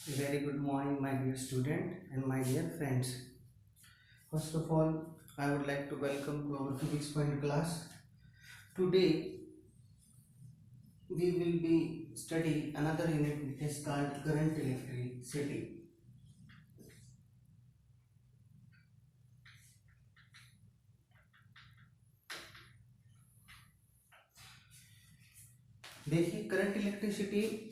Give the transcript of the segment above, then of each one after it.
Very good morning, my dear student and my dear friends. First of all, I would like to welcome to our physics point class. Today, we will be studying another unit which is called current electricity. देखिए, current electricity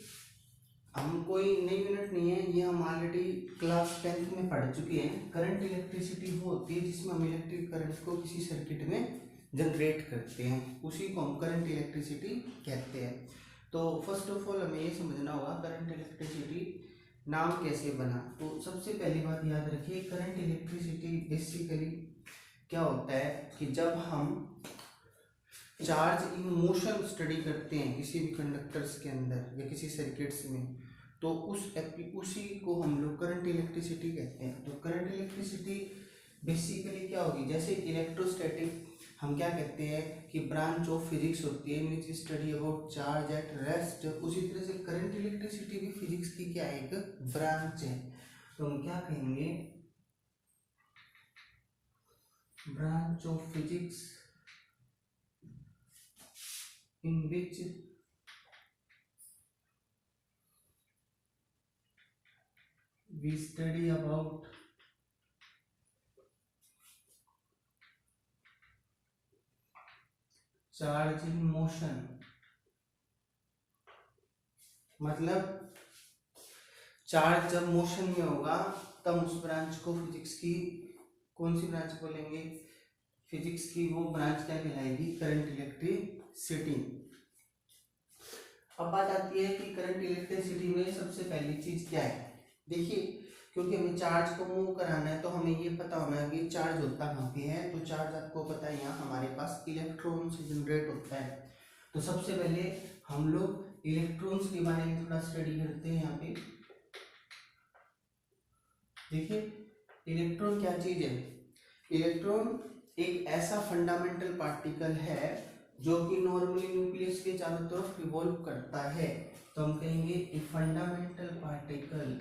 हम कोई नई unit नहीं है, ये हम already class 10th में पढ़ चुके हैं। करंट इलेक्ट्रिसिटी वो होती है जिसमें हम इलेक्ट्रिक करंट को किसी सर्किट में जनरेट करते हैं, उसी को हम करंट इलेक्ट्रिसिटी कहते हैं। तो फर्स्ट ऑफ ऑल हमें ये समझना होगा करंट इलेक्ट्रिसिटी नाम कैसे बना। तो सबसे पहली बात याद रखिए, करंट इलेक्ट्रिसिटी बेसिकली क्या होता है कि जब हम चार्ज इन मोशन स्टडी करते हैं किसी भी कंडक्टर्स के अंदर या किसी सर्किट्स में, तो उसी को हम लोग करंट इलेक्ट्रिसिटी कहते हैं। तो करंट इलेक्ट्रिसिटी बेसिकली क्या होगी, जैसे इलेक्ट्रोस्टैटिक हम क्या कहते हैं कि ब्रांच ऑफ फिजिक्स होती है which study about charge at rest, उसी तरह से करंट इलेक्ट्रिसिटी भी फिजिक्स की क्या है, एक ब्रांच है। तो हम क्या कहेंगे, branch of physics in which we study about charge in motion। मतलब चार्ज जब मोशन में होगा तब उस ब्रांच को फिजिक्स की कौन सी ब्रांच बोलेंगे, फिजिक्स की वो ब्रांच क्या कहलाएगी, करंट इलेक्ट्रिसिटी। अब बात आती है कि करंट इलेक्ट्रिसिटी में सबसे पहली चीज क्या है। देखिए, क्योंकि हमें चार्ज को मूव कराना है तो हमें ये पता होना है कि चार्ज होता कहाँ पे है। तो चार्ज आपको पता है यहाँ हमारे पास इलेक्ट्रॉन से जनरेट होता है। तो सबसे पहले हम लोग इलेक्ट्रॉन्स के बारे में थोड़ा स्टडी करते हैं। यहाँ पे देखिए, इलेक्ट्रॉन क्या चीज है। इलेक्ट्रॉन एक ऐसा फंडामेंटल पार्टिकल है जो कि नॉर्मली न्यूक्लियस के चारों तरफ रिवॉल्व करता है। तो हम कहेंगे a fundamental particle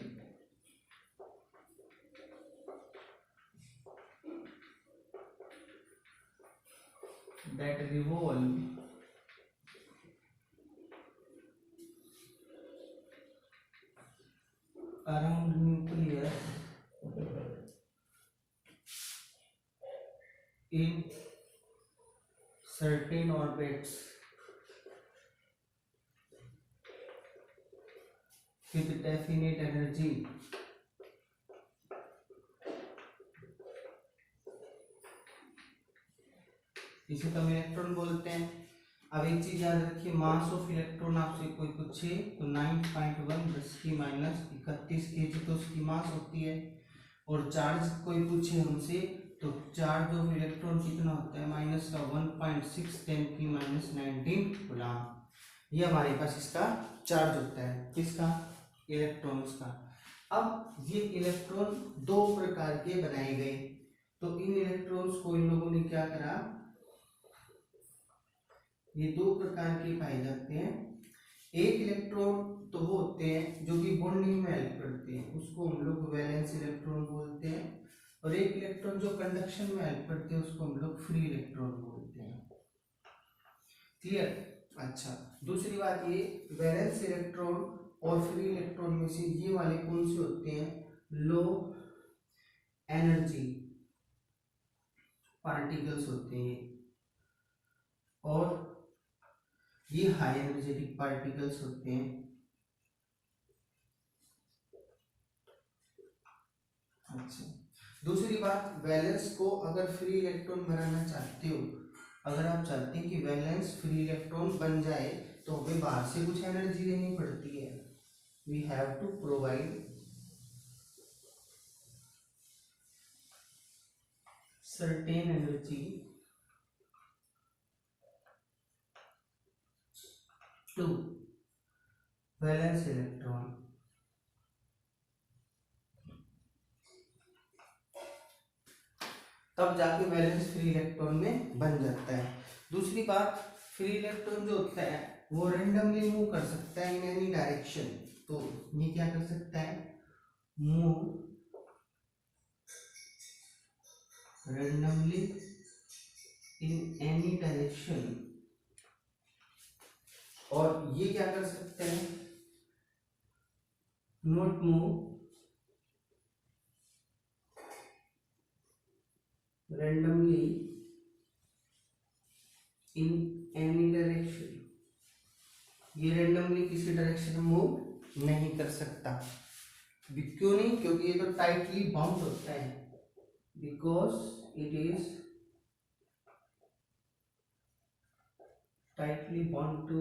that revolve around nucleus in certain orbits with definite energy। इसे तो हम इलेक्ट्रॉन बोलते हैं। अब एक चीज याद रखिए, मास ऑफ इलेक्ट्रॉन आपसे कोई पूछे तो 9.1 10 की माइनस 31 kg तो उसकी मास होती है। और चार्ज कोई पूछे हमसे तो चार्ज ऑफ इलेक्ट्रॉन कितना होता है, माइनस का 1.6 10 की माइनस 19 कूलम। ये हमारे पास इसका चार्ज होता है, किसका, इलेक्ट्रॉन्स का। अब ये इलेक्ट्रॉन दो प्रकार के बनाए गए। तो इन इलेक्ट्रॉन्स को इन लोगों ने क्या करा, ये दो प्रकार के पाए जाते हैं। एक इलेक्ट्रॉन तो वो होते हैं जो कि बॉन्डिंग में हेल्प करते हैं, उसको हम लोग वैलेंस इलेक्ट्रॉन बोलते हैं। और एक इलेक्ट्रॉन जो कंडक्शन में हेल्प करते हैं उसको हम लोग फ्री इलेक्ट्रॉन बोलते हैं। क्लियर। अच्छा, दूसरी बात ये, वैलेंस इलेक्ट्रॉन और फ्री इलेक्ट्रॉन में से ये वाले कौन से होते हैं, लो एनर्जी पार्टिकल्स होते हैं, और ये हाई एनर्जेटिक पार्टिकल्स होते हैं। अच्छा, दूसरी बात, वैलेंस को अगर फ्री इलेक्ट्रॉन बनाना चाहते हो, अगर आप चाहते हैं कि वैलेंस फ्री इलेक्ट्रॉन बन जाए तो हमें बाहर से कुछ एनर्जी देनी पड़ती है। We have to provide certain energy to valence electron. तब जाके वैलेंस फ्री इलेक्ट्रॉन में बन जाता है। दूसरी बात, फ्री इलेक्ट्रॉन जो होता है वो रेंडमली मूव कर सकता है इन एनी डायरेक्शन। तो ये क्या कर सकता है, move randomly in any direction, और ये क्या कर सकते हैं, not move randomly in any direction, ये randomly किसी डायरेक्शन में मूव नहीं कर सकता। क्यों नहीं, क्योंकि ये तो टाइटली बाउंड होता है, because it is tightly bound too.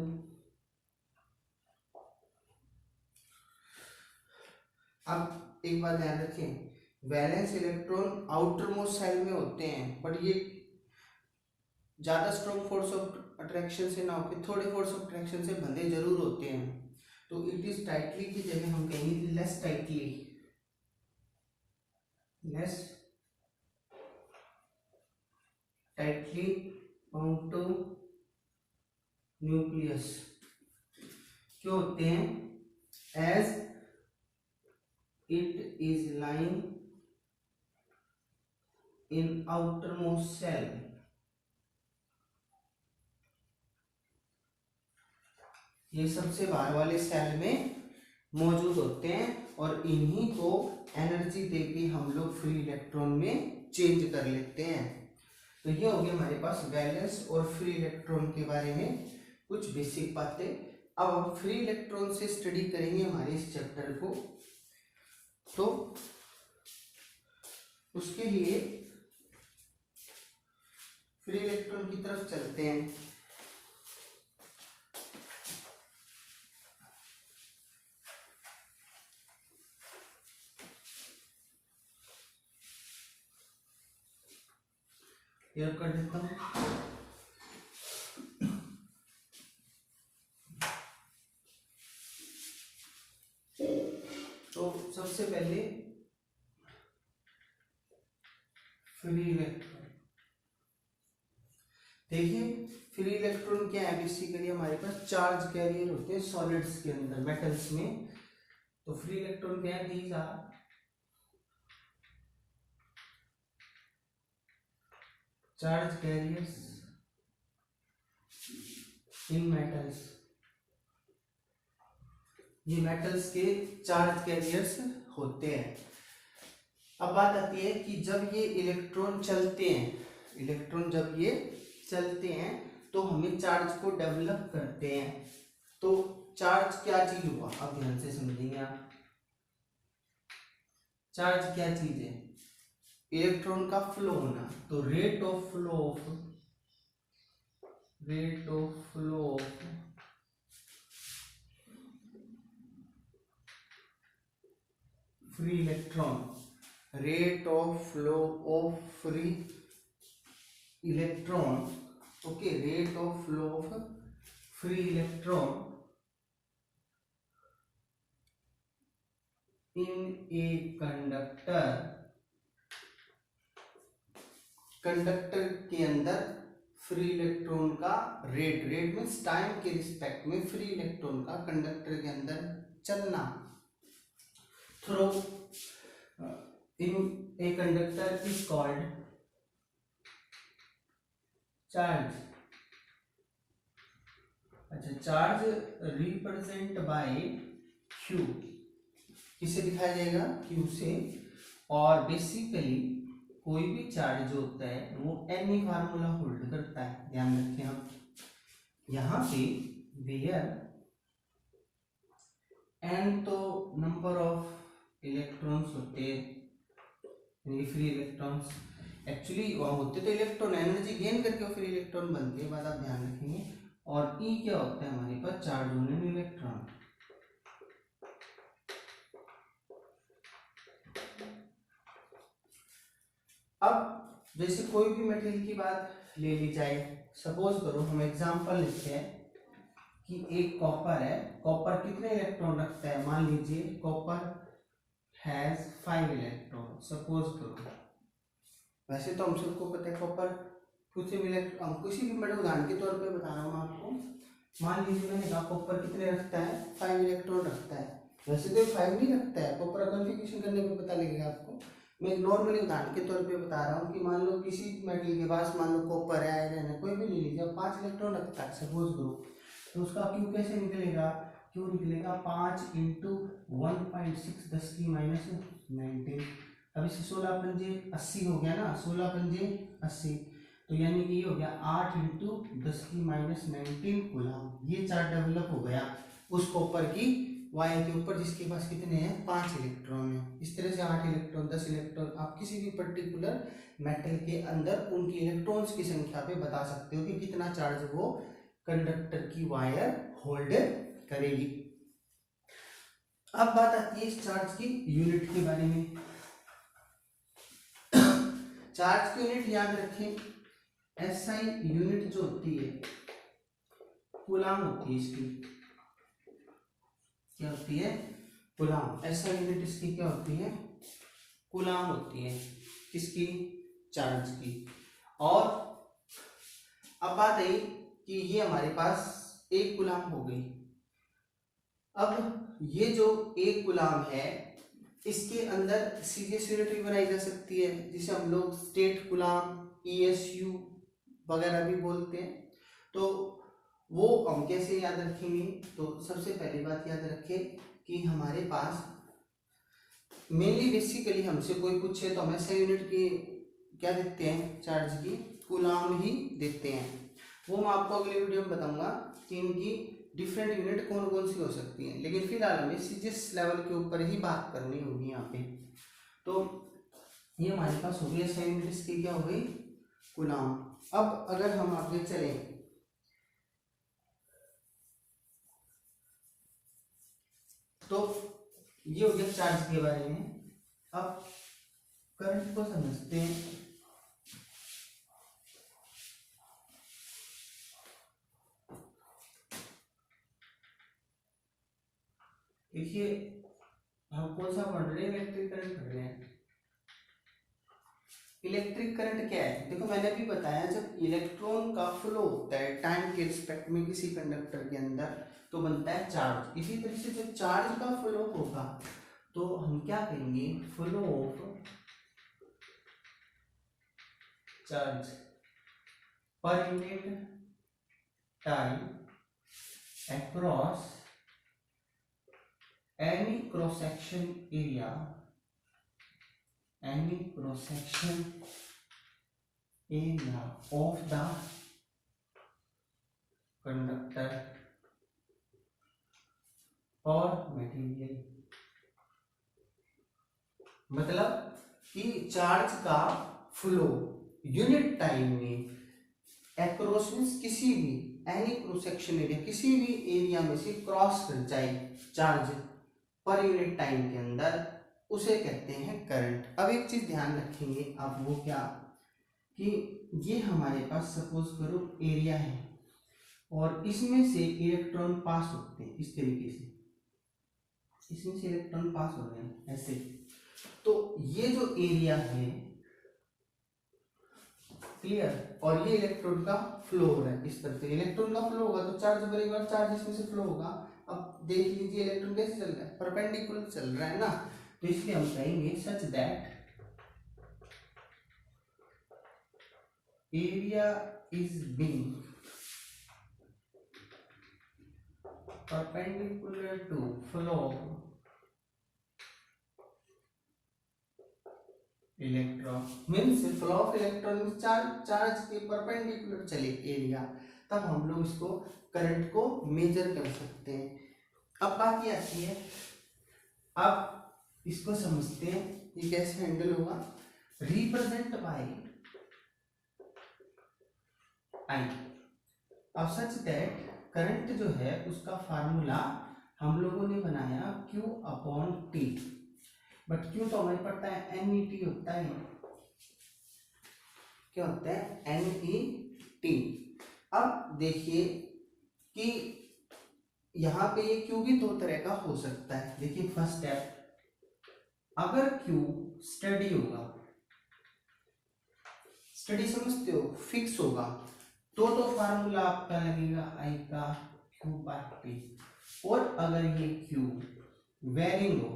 अब एक बात ध्यान रखें, valence electron outermost shell में होते हैं, बट ये ज्यादा स्ट्रॉन्ग फोर्स ऑफ अट्रैक्शन से ना होकर थोड़े फोर्स ऑफ अट्रैक्शन से बंधे जरूर होते हैं। तो इट इज टाइटली की जगह हम कहेंगे less tightly, less tightly bound to nucleus क्यों होते हैं, as it is lying in outermost shell. ये सबसे बाहर वाले सेल में मौजूद होते हैं और इन्हीं को एनर्जी देके हम लोग फ्री इलेक्ट्रॉन में चेंज कर लेते हैं। तो ये हो गया हमारे पास वैलेंस और फ्री इलेक्ट्रॉन के बारे में कुछ बेसिक बातें। अब हम फ्री इलेक्ट्रॉन से स्टडी करेंगे हमारे इस चैप्टर को। तो उसके लिए फ्री इलेक्ट्रॉन की तरफ चलते हैं। क्लियर कर देता हूं। तो सबसे पहले फ्री इलेक्ट्रॉन देखिए, फ्री इलेक्ट्रॉन क्या है, बेसिकली हमारे पास चार्ज कैरियर होते हैं सॉलिड्स के अंदर, मेटल्स में। तो फ्री इलेक्ट्रॉन क्या है, these are charge carriers in metals. ये मेटल्स के चार्ज कैरियर्स होते हैं। अब बात आती है कि जब ये इलेक्ट्रॉन चलते हैं, इलेक्ट्रॉन जब ये चलते हैं तो हमें चार्ज को डेवलप करते हैं। तो चार्ज क्या चीज हुआ, अब ध्यान से समझेंगे आप। चार्ज क्या चीज है, इलेक्ट्रॉन का फ्लो होना। तो rate of flow of free electron, rate of flow of free electron, okay, rate of flow of free electron in a conductor. Conductor के अंदर फ्री इलेक्ट्रॉन का रेट, रेट मीन्स टाइम के respect में free electron का conductor के अंदर चलना through in a conductor is called charge. अच्छा, चार्ज रिप्रेजेंट बाय Q, किसे दिखाया जाएगा, Q से। और बेसिकली कोई भी चार्ज जो होता है वो एनी फार्मूला होल्ड करता है। ध्यान रखें आप यहाँ पे, वेयर एन तो नंबर ऑफ इलेक्ट्रॉन्स होते हैं, फ्री इलेक्ट्रॉन्स एक्चुअली वहाँ होते तो इलेक्ट्रॉन एनर्जी गेन करके फ्री इलेक्ट्रॉन बनते हैं, बात आप ध्यान रखेंगे। और ई क्या होता है हमारे पास, चार्ज होने इलेक्ट्रॉन। अब जैसे कोई भी मटेरियल की बात ले ली जाए, सपोज करो हम एग्जांपल लेते हैं कि एक कॉपर है, कॉपर कितने इलेक्ट्रॉन रखता है, मान लीजिए कॉपर हैज 5 इलेक्ट्रॉन, सपोज करो। वैसे तो हम सबको पता है कॉपर कुछ भी हम किसी भी मेटल उदाहरण के तौर पे बता रहा हूँ मैं आपको। मान लीजिए मैंने कहा कॉपर कितने रखता है, 5 इलेक्ट्रॉन रखता है। वैसे तो 5 नहीं रखता है, प्रॉपर कॉन्फ़िगरेशन करने पे पता लगेगा आपको। मैं एक नॉर्मली उदाहरण के तौर पे बता रहा हूँ कि मान लो किसी मेटल के पास मान लो कॉपर है, आयरन है, कोई भी ले लीजिए, 5 इलेक्ट्रॉन रखता है सपोज करो, तो उसका क्यू कैसे निकलेगा, क्यू निकलेगा 5 इंटू 1.6 10 की -19। अब इसे 16 पंजे 80 हो गया ना, 16 पंजे 80, तो यानी कि ये हो गया 8 इंटू 10 की -19 कूलम। ये चार्ज डेवलप हो गया उस कॉपर की वायर के ऊपर जिसके पास कितने हैं 5 इलेक्ट्रॉन है। इस तरह से 8 इलेक्ट्रॉन 10 इलेक्ट्रॉन आप किसी भी पर्टिकुलर मेटल के अंदर उनकी इलेक्ट्रॉन्स की संख्या पे बता सकते हो कि कितना चार्ज वो कंडक्टर की वायर होल्ड करेगी। अब बात आती है इस चार्ज की यूनिट के बारे में। चार्ज की यूनिट याद रखें, एसआई यूनिट जो होती है कूलम होती है इसकी, क्या होती है कूलम। एसआई यूनिट इसकी क्या होती है कूलम होती है, किसकी चार्ज की। और अब बात आई कि ये हमारे पास एक कूलम हो गई। अब ये जो एक कूलम है इसके अंदर सीरीज यूनिट भी बनाई जा सकती है, जिसे हम लोग स्टेट कूलम ESU वगैरह भी बोलते हैं। तो वो हम कैसे याद रखेंगे, तो सबसे पहली बात याद रखें कि हमारे पास मेनली बेसिकली हमसे कोई पूछे तो हमें SI यूनिट की क्या देते हैं, चार्ज की कूलम ही देते हैं। वो मैं आपको अगले वीडियो में बताऊंगा कि इनकी डिफरेंट यूनिट कौन कौन सी हो सकती हैं, लेकिन फिलहाल हमें सीजीएस लेवल के ऊपर ही बात करनी होगी यहाँ पे। तो ये हमारे पास हो गई SI यूनिट, इसकी क्या हो गई कूलम। अब अगर हम आगे चलें तो ये हो गया चार्ज के बारे में। अब करंट को समझते हैं। देखिए हम कौन सा पढ़ रहे हैं, इलेक्ट्रिक करंट पढ़ रहे हैं। इलेक्ट्रिक करंट क्या है, देखो मैंने भी बताया, जब इलेक्ट्रॉन का फ्लो होता है टाइम के रिस्पेक्ट में किसी कंडक्टर के अंदर तो बनता है चार्ज। इसी तरह से जब चार्ज का फ्लो होगा तो हम क्या कहेंगे, flow of charge per unit time across any cross section area, any cross section area of the conductor or material। मतलब कि चार्ज का फ्लो यूनिट टाइम में अक्रॉस मींस किसी भी एनी क्रॉस सेक्शन एरिया, किसी भी एरिया में से क्रॉस कर जाए चार्ज पर यूनिट टाइम के अंदर, उसे कहते हैं करंट। अब एक चीज ध्यान रखेंगे आप, वो क्या कि ये हमारे पास सपोज करो एरिया है और इसमें से इलेक्ट्रॉन पास होते हैं इस तरीके से, इसमें से इलेक्ट्रॉन पास हो रहे हैं ऐसे। तो ये जो एरिया है क्लियर, और ये इलेक्ट्रॉन का फ्लो हो रहा है इस तरह से। इलेक्ट्रॉन का फ्लो होगा तो चार्ज बनेगा, चार्ज इसमें से फ्लो होगा। अब देख लीजिए इलेक्ट्रॉन कैसे चल रहा है, परपेंडिकुलर चल रहा है ना, तो इसलिए हम कहेंगे such that area is being perpendicular to flow electron, means flow of electron charge के परपेंडिकुलर चले एरिया, तब हम लोग इसको करंट को मेजर कर सकते हैं। अब बात ये आती है, अब इसको समझते हैं ये कैसे हैंडल होगा। रिप्रेजेंट बाय आई। अब सच दैट करंट जो है उसका फार्मूला हम लोगों ने बनाया Q upon T, but Q तो हमें पता है NET होता है, क्या होता है NET। अब देखिए कि यहाँ पे ये Q भी दो तरह का हो सकता है। देखिए फर्स्ट स्टेप, अगर Q स्टडी होगा, स्टडी समझते हो, फिक्स होगा, तो फार्मूला आपका लगेगा I का Q बाय T। और अगर ये Q वेरिंग हो,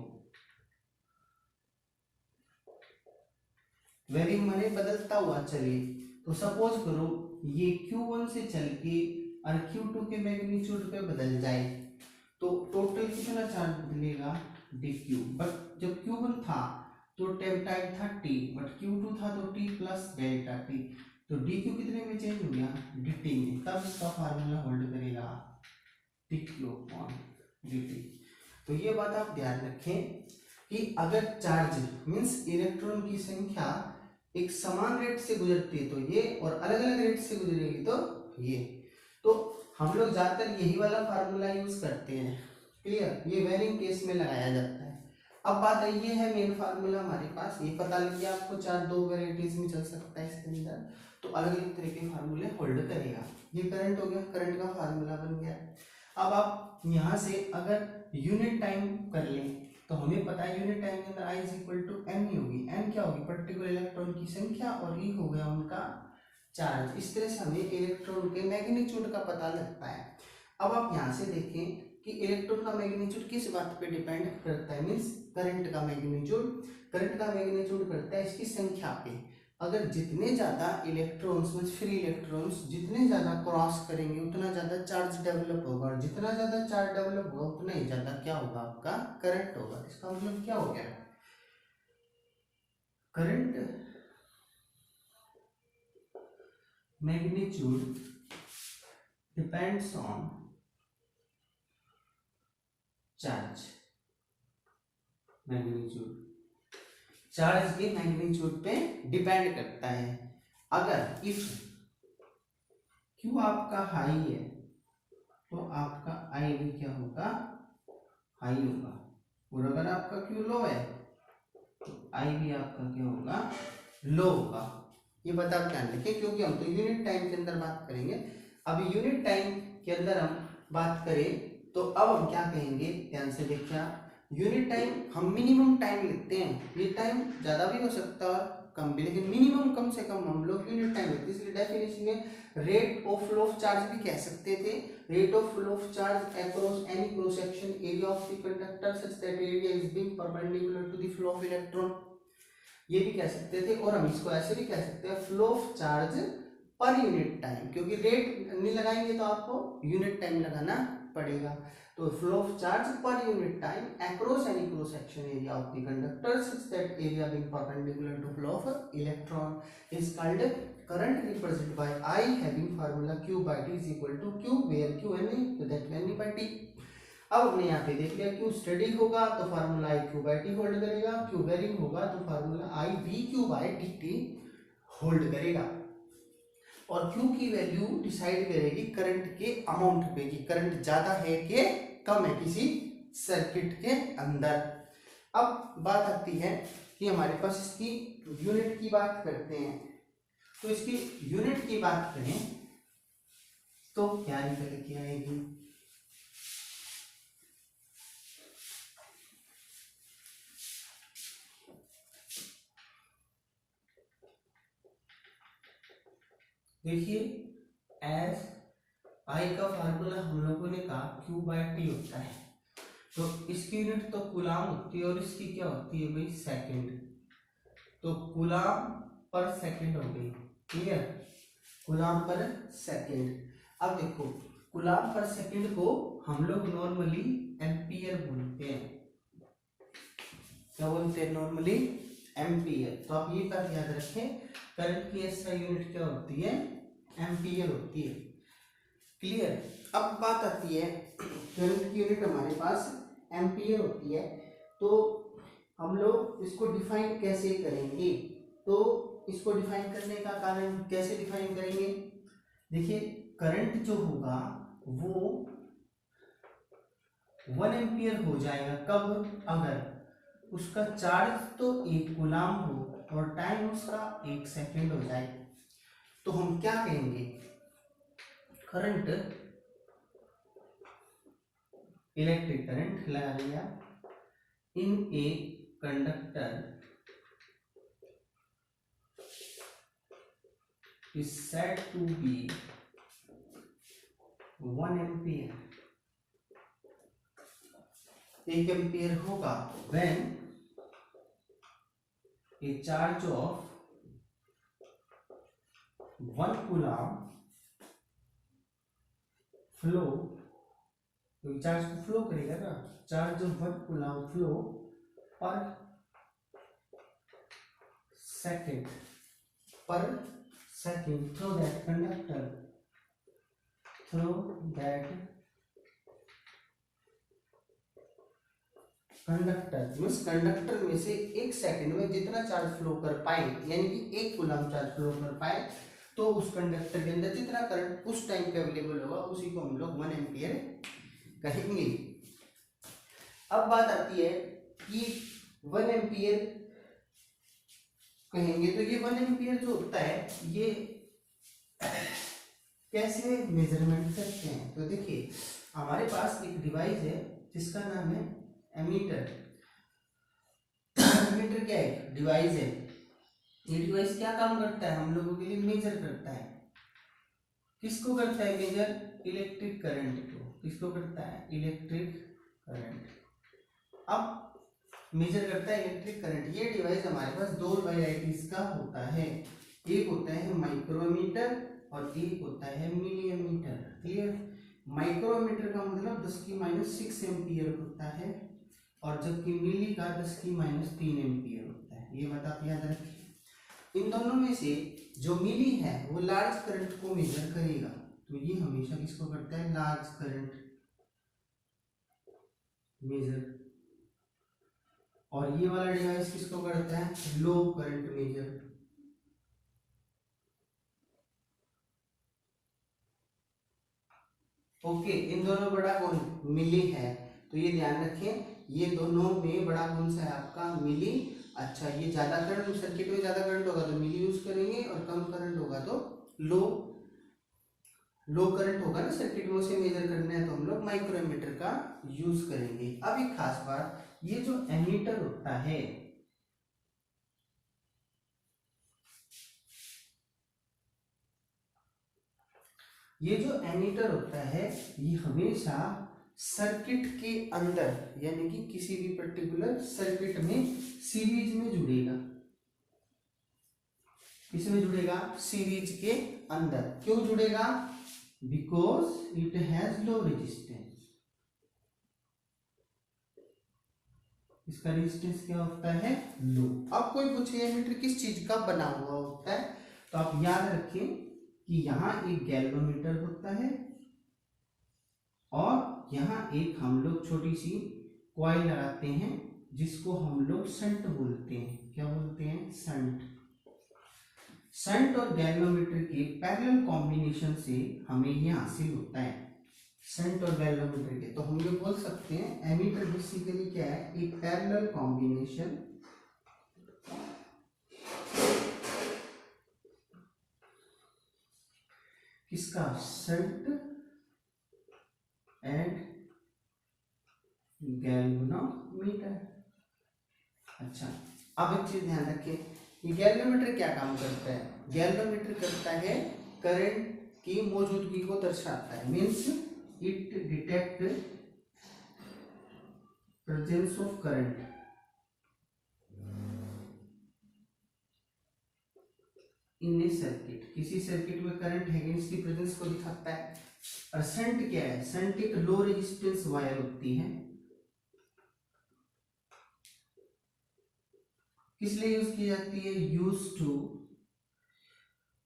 वेरिंग माने बदलता हुआ चले। तो सपोज करो ये Q1 से चल के और Q2 के मैग्नीट्यूड पे बदल जाए तो टोटल कितना चार्ज बदलेगा dq। बट जब Q1 था तो टाइम था t, बट Q2 था तो t प्लस डेल्टा t, तो dq कितने में चेंज हो गया dt में, तब इसका फार्मूला होल्ड करेगा dq ऑन dt। तो ये बात आप ध्यान रखें कि अगर चार्ज मींस इलेक्ट्रॉन की संख्या एक समान रेट से गुजरती है तो ये, और अलग अलग रेट से गुजरेगी तो ये, तो हम लोग ज्यादातर यही वाला फार्मूला यूज करते हैं। क्लियर, ये वेरिंग केस में लगाया जाता है। अब बात ये है मेन फार्मूला हमारे पास, ये पता लग गया आपको चार दो वेराइटीज में चल सकता है इसके अंदर, तो अलग अलग तरह के फार्मूले होल्ड करेगा। ये करंट हो गया, करंट का फार्मूला बन गया। अब आप यहाँ से अगर यूनिट टाइम कर लें तो हमें पता है यूनिट टाइम के अंदर I is equal to N ही होगी। एन क्या होगी, पर्टिकुलर इलेक्ट्रॉन की संख्या, और ई हो गया उनका चार्ज। इस तरह से हमें इलेक्ट्रॉन के मैग्नीट्यूड का पता लगता है। अब आप यहाँ से देखें कि इलेक्ट्रॉन का मैग्नीट्यूड किस बात पे डिपेंड करता है, मीन्स करंट का मैग्नीट्यूड, करंट का मैग्नीट्यूड करता है इसकी संख्या पे। अगर जितने ज्यादा इलेक्ट्रॉन्स मीन्स फ्री इलेक्ट्रॉन्स जितने ज्यादा क्रॉस करेंगे उतना ज्यादा चार्ज डेवलप होगा, और जितना ज्यादा चार्ज डेवलप होगा उतना ही ज्यादा क्या होगा आपका करंट होगा। इसका मतलब क्या हो गया, current magnitude depends on charge magnitude, charge के मैग्नीट्यूड पे डिपेंड करता है। अगर इफ Q आपका हाई है तो आपका I भी क्या होगा, हाई होगा, और अगर आपका Q लो है तो I भी आपका क्या होगा, लो होगा। ये बात आप ध्यान रखिए क्योंकि हम तो यूनिट टाइम के अंदर बात करेंगे। अब यूनिट टाइम के अंदर हम बात करें तो अब हम क्या कहेंगे, ध्यान से देखिए आप, यूनिट टाइम हम मिनिमम टाइम लिखते हैं, ये टाइम ज्यादा भी हो सकता है कम भी, लेकिन मिनिमम कम से कम हम लोग यूनिट टाइम लिखते हैं। इसलिए डेफिनेशन में rate of flow of charge भी कह सकते थे, rate of flow of charge across any cross section area of the conductor such that area is being perpendicular to the flow of electron, ये भी कह सकते थे। और हम इसको ऐसे भी कह सकते हैं flow of charge per unit time, क्योंकि रेट नहीं लगाएंगे तो आपको यूनिट टाइम लगाना पड़ेगा। तो flow of charge per unit time across any cross section area of the conductor such that area being perpendicular to flow of electron is called current represented by I having formula Q by T is equal to Q where Q any तो that any by T। अब हमने यहाँ पे देख लिया Q study होगा तो formula I Q by T hold करेगा, Q वेरिंग होगा तो formula I V Q by dt hold करेगा। और Q की वैल्यू डिसाइड करेगी करंट के अमाउंट पे कि करंट ज्यादा है कि कम है किसी सर्किट के अंदर। अब बात आती है कि हमारे पास इसकी यूनिट की बात करते हैं, तो इसकी यूनिट की बात करें तो क्या निकल के आएगी, देखिए एज I का फार्मूला हम लोगों ने कहा Q by T होता है, तो इसकी यूनिट तो कूलाम होती है और इसकी क्या होती है भाई सेकंड, तो कूलाम पर सेकंड हो गई। क्लियर, कूलाम पर सेकंड। अब देखो कूलाम पर सेकंड को हम लोग नॉर्मली एम्पियर बोलते हैं, क्या बोलते हैं नॉर्मली एम्पियर। तो आप ये बात याद रखें करंट की एसआई यूनिट क्या होती है, एम्पियर होती है। क्लियर, अब बात आती है करंट की यूनिट हमारे पास एम्पियर होती है, तो हम लोग इसको डिफाइन कैसे करेंगे, तो इसको डिफाइन करने का कारण कैसे डिफाइन करेंगे, देखिए करंट जो होगा वो 1 एम्पियर हो जाएगा कब, अगर उसका चार्ज तो 1 कूलाम हो और टाइम उसका 1 सेकंड हो जाए। तो हम क्या कहेंगे, करंट इलेक्ट्रिक करंट लगा लिया in a conductor is said to be 1 ampere 1 ampere होगा when a charge of 1 coulomb flow, तो चार्ज को फ्लो करेगा ना, charge of 1 coulomb flow per second through that conductor means conductor में से 1 second में जितना चार्ज फ्लो कर पाए, यानी कि 1 कूलम चार्ज फ्लो कर पाए, तो उस कंडक्टर के अंदर जितना करंट उस टाइम पे अवेलेबल होगा उसी को हम लोग 1 एम्पियर कहेंगे। अब बात आती है कि 1 एम्पियर कहेंगे तो ये 1 एम्पियर जो होता है ये कैसे मेजरमेंट करते हैं। तो देखिए हमारे पास एक डिवाइस है जिसका नाम है एमीटर। एमीटर क्या है, डिवाइस है। ये डिवाइस क्या काम करता है, हम लोगों के लिए मेजर करता है। किसको करता है मेजर, इलेक्ट्रिक करंट को। किसको करता है, इलेक्ट्रिक करंट। अब मेजर करता है इलेक्ट्रिक करंट। ये डिवाइस हमारे पास 2 वैरायटीज का होता है, एक होता है माइक्रोमीटर और एक होता है मिलीमीटर। क्लियर। माइक्रोमीटर का मतलब 10⁻⁶ एम्पियर होता है और जबकि मिली का 10⁻³ एम्पियर होता है। ये बात आप याद रखिए। इन दोनों में से जो मिली है वो लार्ज करंट को मेजर करेगा, तो ये हमेशा किसको करता है, लार्ज करंट मेजर। और ये वाला डिवाइस किसको करता है, लो करंट मेजर। ओके, इन दोनों बड़ा कौन, मिली है। तो ये ध्यान रखें, ये दोनों में बड़ा कौन सा है आपका, मिली। अच्छा, ये ज्यादा करंट, सर्किट में ज्यादा करंट होगा तो मिली यूज करेंगे और कम करंट होगा तो लो करंट होगा ना सर्किट में, उसे मेजर करना है तो हम लोग माइक्रोमीटर का यूज करेंगे। अब एक खास बात, ये जो एमीटर होता है ये हमेशा सर्किट के अंदर, यानी कि किसी भी पर्टिकुलर सर्किट में सीरीज में जुड़ेगा। किसमें जुड़ेगा, सीरीज के अंदर। क्यों जुड़ेगा, because it has low resistance. इसका रेजिस्टेंस क्या होता है, लो। अब कोई पूछे एमीटर किस चीज का बना हुआ होता है, तो आप याद रखें कि यहाँ एक गैल्वेनोमीटर होता है और यहाँ एक हम लोग छोटी सी कॉइल लगाते हैं जिसको हम लोग शंट बोलते हैं। क्या बोलते हैं, शंट और गैल्वेनोमीटर के पैरेलल कॉम्बिनेशन से हमें ये हासिल होता है, शंट और गैल्वेनोमीटर के। तो हम लोग बोल सकते हैं एमीटर बेसिकली क्या है, एक पैरेलल कॉम्बिनेशन किसका, शंट एंड गैल्वेनोमीटर। अच्छा, अब एक चीज ध्यान रखें, ये गैल्वेनोमीटर क्या काम करता है, गैल्वेनोमीटर करता है करंट की मौजूदगी को दर्शाता है। Means it detect presence of current in A circuit. किसी सर्किट में करंट है इसकी प्रेजेंस को दिखाता है। और शंट क्या है, शंट एक लो रेजिस्टेंस वायर होती है। किस लिए यूज की जाती है,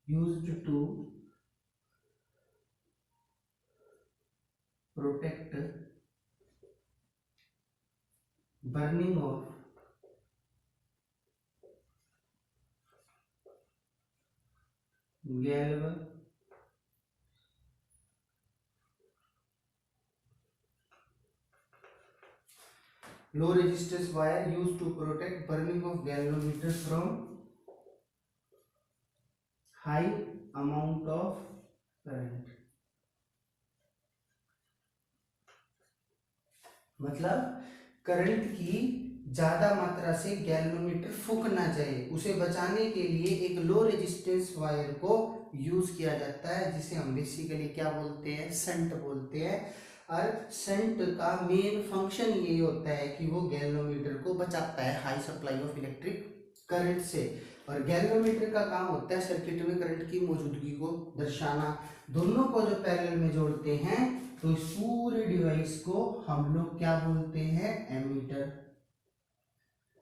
used to protect burning of low resistance wire used to protect burning of galvanometer from high amount of current। मतलब करंट की ज्यादा मात्रा से गैल्वेनोमीटर फूंक ना जाए, उसे बचाने के लिए एक लो रेजिस्टेंस वायर को यूज किया जाता है, जिसे हम बेसिकली क्या बोलते हैं, शंट बोलते हैं। और शंट का मेन फंक्शन ये होता है कि वो गैल्वेनोमीटर को बचाता है high supply of electric current से। और गैल्वेनोमीटर का काम होता है सर्किट में करंट की मौजूदगी को दर्शाना। दोनों को जो पैरेलल में जोड़ते हैं तो इस पूरे डिवाइस को हम लोग क्या बोलते हैं, एमीटर।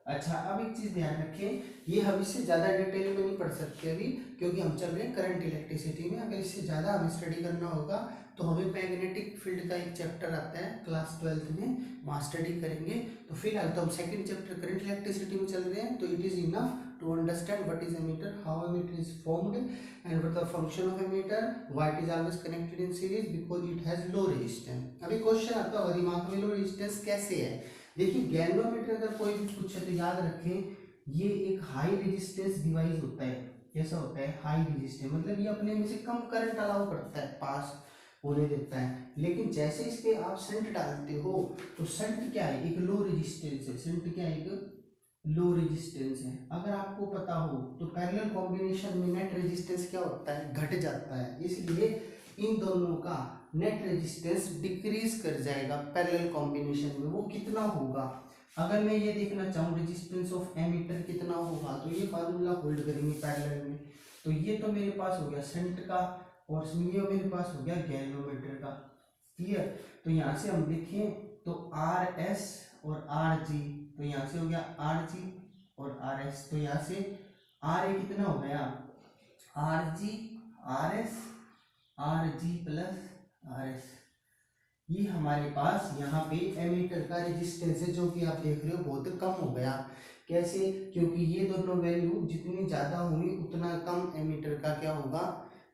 अच्छा, अब एक चीज ध्यान रखें, ये हम इससे ज्यादा डिटेल में नहीं पढ़ सकते अभी, क्योंकि हम चल रहे हैं करंट इलेक्ट्रिसिटी में। अगर इससे ज्यादा हमें स्टडी करना होगा तो हमें मैग्नेटिक फील्ड का एक चैप्टर आता है क्लास 12th में, वहाँ स्टडी करेंगे। तो फिलहाल तो हम सेकंड चैप्टर करंट इलेक्ट्रिसिटी में चल रहे हैं, तो it is enough to understand what is emitter, how emitter is formed, and what the function of emitter, why it is always connected in series because it has low resistance। अभी question आता होगा दिमाग में, low resistance कैसे है। देखिए galvanometer अगर कोई भी पूछे तो याद रखें, ये एक हाई रेजिस्टेंस डिवाइस होता है। कैसा होता है, हाई रेजिस्टेंस, मतलब ये अपने में से कम करंट अलाउ करता है, पास होने देता है। लेकिन जैसे इस पे आप शंट डालते हो तो शंट क्या है, एक लो रेजिस्टेंस है। शंट क्या है, एक लो रेजिस्टेंस है। अगर आपको पता हो तो पैरेलल कॉम्बिनेशन में नेट रेजिस्टेंस क्या होता है, घट जाता है। इसलिए इन दोनों का नेट रेजिस्टेंस डिक्रीज कर जाएगा पैरेलल कॉम्बिनेशन में। वो कितना होगा, अगर मैं ये देखना चाहूँ रेजिस्टेंस ऑफ एमीटर कितना होगा, तो ये फार्मूला होल्ड करेंगे पैरेलल में। तो ये तो मेरे पास हो गया शंट का, और ये मेरे पास हो गया गैल्वेनोमीटर का। क्लियर। तो यहाँ से हम देखें तो आर एस और आर जी, तो यहाँ से हो गया आर जी और आर एस। तो यहाँ से आर ए कितना हो गया, R G R S, R G plus R S. ये हमारे पास यहाँ पे एमीटर का रेजिस्टेंस है, जो कि आप देख रहे हो बहुत कम हो गया। कैसे, क्योंकि ये दोनों वैल्यू जितनी ज्यादा होंगी उतना कम एमीटर का क्या होगा,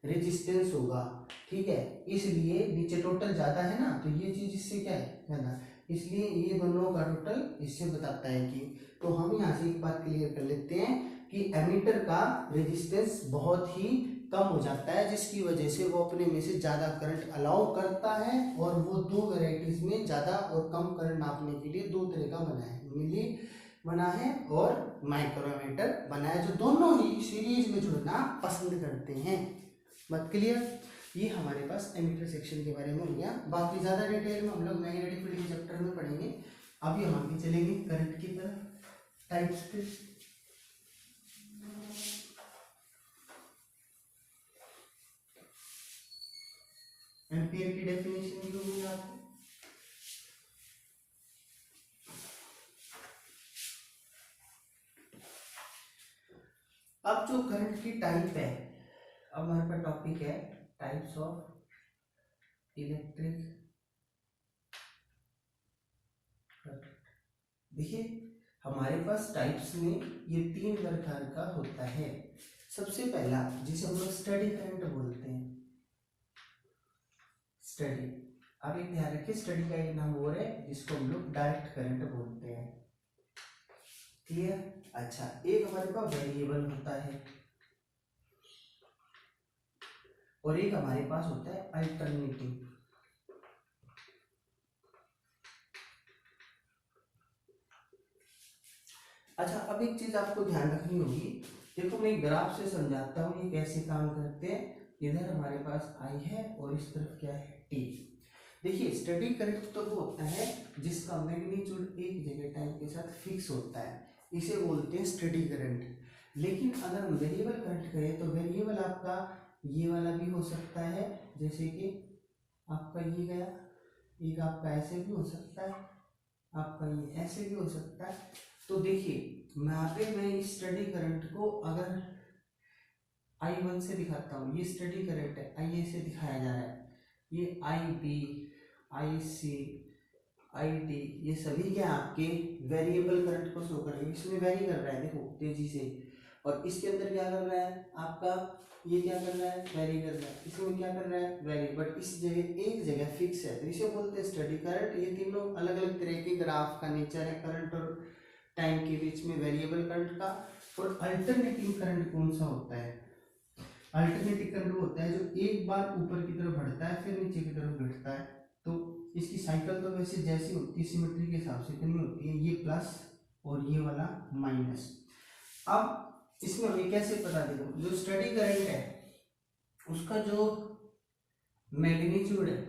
रेजिस्टेंस होगा। ठीक है, इसलिए नीचे टोटल ज्यादा है ना, तो ये चीज इससे क्या है, ज्यादा, इसलिए ये दोनों का टोटल इससे बताता है कि। तो हम यहाँ से एक बात क्लियर कर लेते हैं कि एमीटर का रेजिस्टेंस बहुत ही कम हो जाता है, जिसकी वजह से वो अपने में से ज्यादा करंट अलाउ करता है। और वो दो वेराइटीज में ज्यादा और कम करंट नापने के लिए दो तरह का बना है, मिली बना है और माइक्रोमीटर बना है, जो दोनों ही सीरीज में जुड़ना पसंद करते हैं। बात क्लियर। ये हमारे पास एमीटर सेक्शन के बारे में हो गया। बाकी ज्यादा डिटेल में हम लोग मैग्नेटिक फील्ड के चैप्टर में पढ़ेंगे। अभी हम आगे चलेंगे करंट की तरफ, टाइप्स पे। एम्पियर की डेफिनेशन भी होगी आपको। अब जो करंट की टाइप है, अब हमारे पास टॉपिक है टाइप्स ऑफ इलेक्ट्रिक करंट। देखिए हमारे पास टाइप्स में ये तीन प्रकार का होता है। सबसे पहला जिसे हम लोग स्टडी करंट बोलते हैं, स्टडी। अब एक ध्यान रखिए, स्टडी का एक नाम और है जिसको हम लोग डायरेक्ट करंट बोलते हैं। क्लियर। अच्छा, एक हमारे पास वेरिएबल होता है और एक हमारे पास होता है अल्टरनेटिव। अच्छा, अब एक चीज आपको ध्यान रखनी होगी। देखो मैं एक ग्राफ से समझाता हूँ ये कैसे काम करते हैं। इधर हमारे पास आई है और इस तरफ क्या है, टी। देखिए स्टडी करंट तो वो होता है जिसका मैग्नीट्यूड एक जगह टाइम के साथ फिक्स होता है, इसे बोलते हैं स्टडी करंट। लेकिन अगर हम वेरिएबल करंट करें तो वेरिएबल आपका ये वाला भी हो सकता है, जैसे कि आपका ये गया, एक आपका ऐसे भी हो सकता है, आपका ये ऐसे भी हो सकता है। तो देखिए यहाँ पे मैं इस स्टडी करंट को अगर I1 से दिखाता हूँ, ये स्टडी करंट है, IA से दिखाया जा रहा है। ये IB, IC, ID ये सभी क्या आपके वेरिएबल करंट को शो करेंगे। इसमें वेरी कर रहा है देखो तेजी से, और इसके अंदर क्या कर रहा है आपका, ये क्या कर रहा है, वेरी कर रहा है। इसमें क्या कर रहा है, वेरी, बट इस जगह एक जगह फिक्स है, तो इसे बोलते हैं स्टडी करंट। ये तीनों अलग अलग तरह के ग्राफ का नेचर है करंट और टाइम के बीच में वेरिएबल करंट का। और अल्टरनेटिव करंट कौन सा होता है, अल्टरनेटिव करंट होता है जो एक बार ऊपर की तरफ बढ़ता है फिर नीचे की तरफ घटता है। तो इसकी साइकिल तो वैसे जैसी होती है सिमेट्री के हिसाब से इतनी होती है, ये प्लस और ये वाला माइनस। अब इसमें हमें कैसे पता, देखो जो स्टडी करंट है उसका जो मैग्नीट्यूड है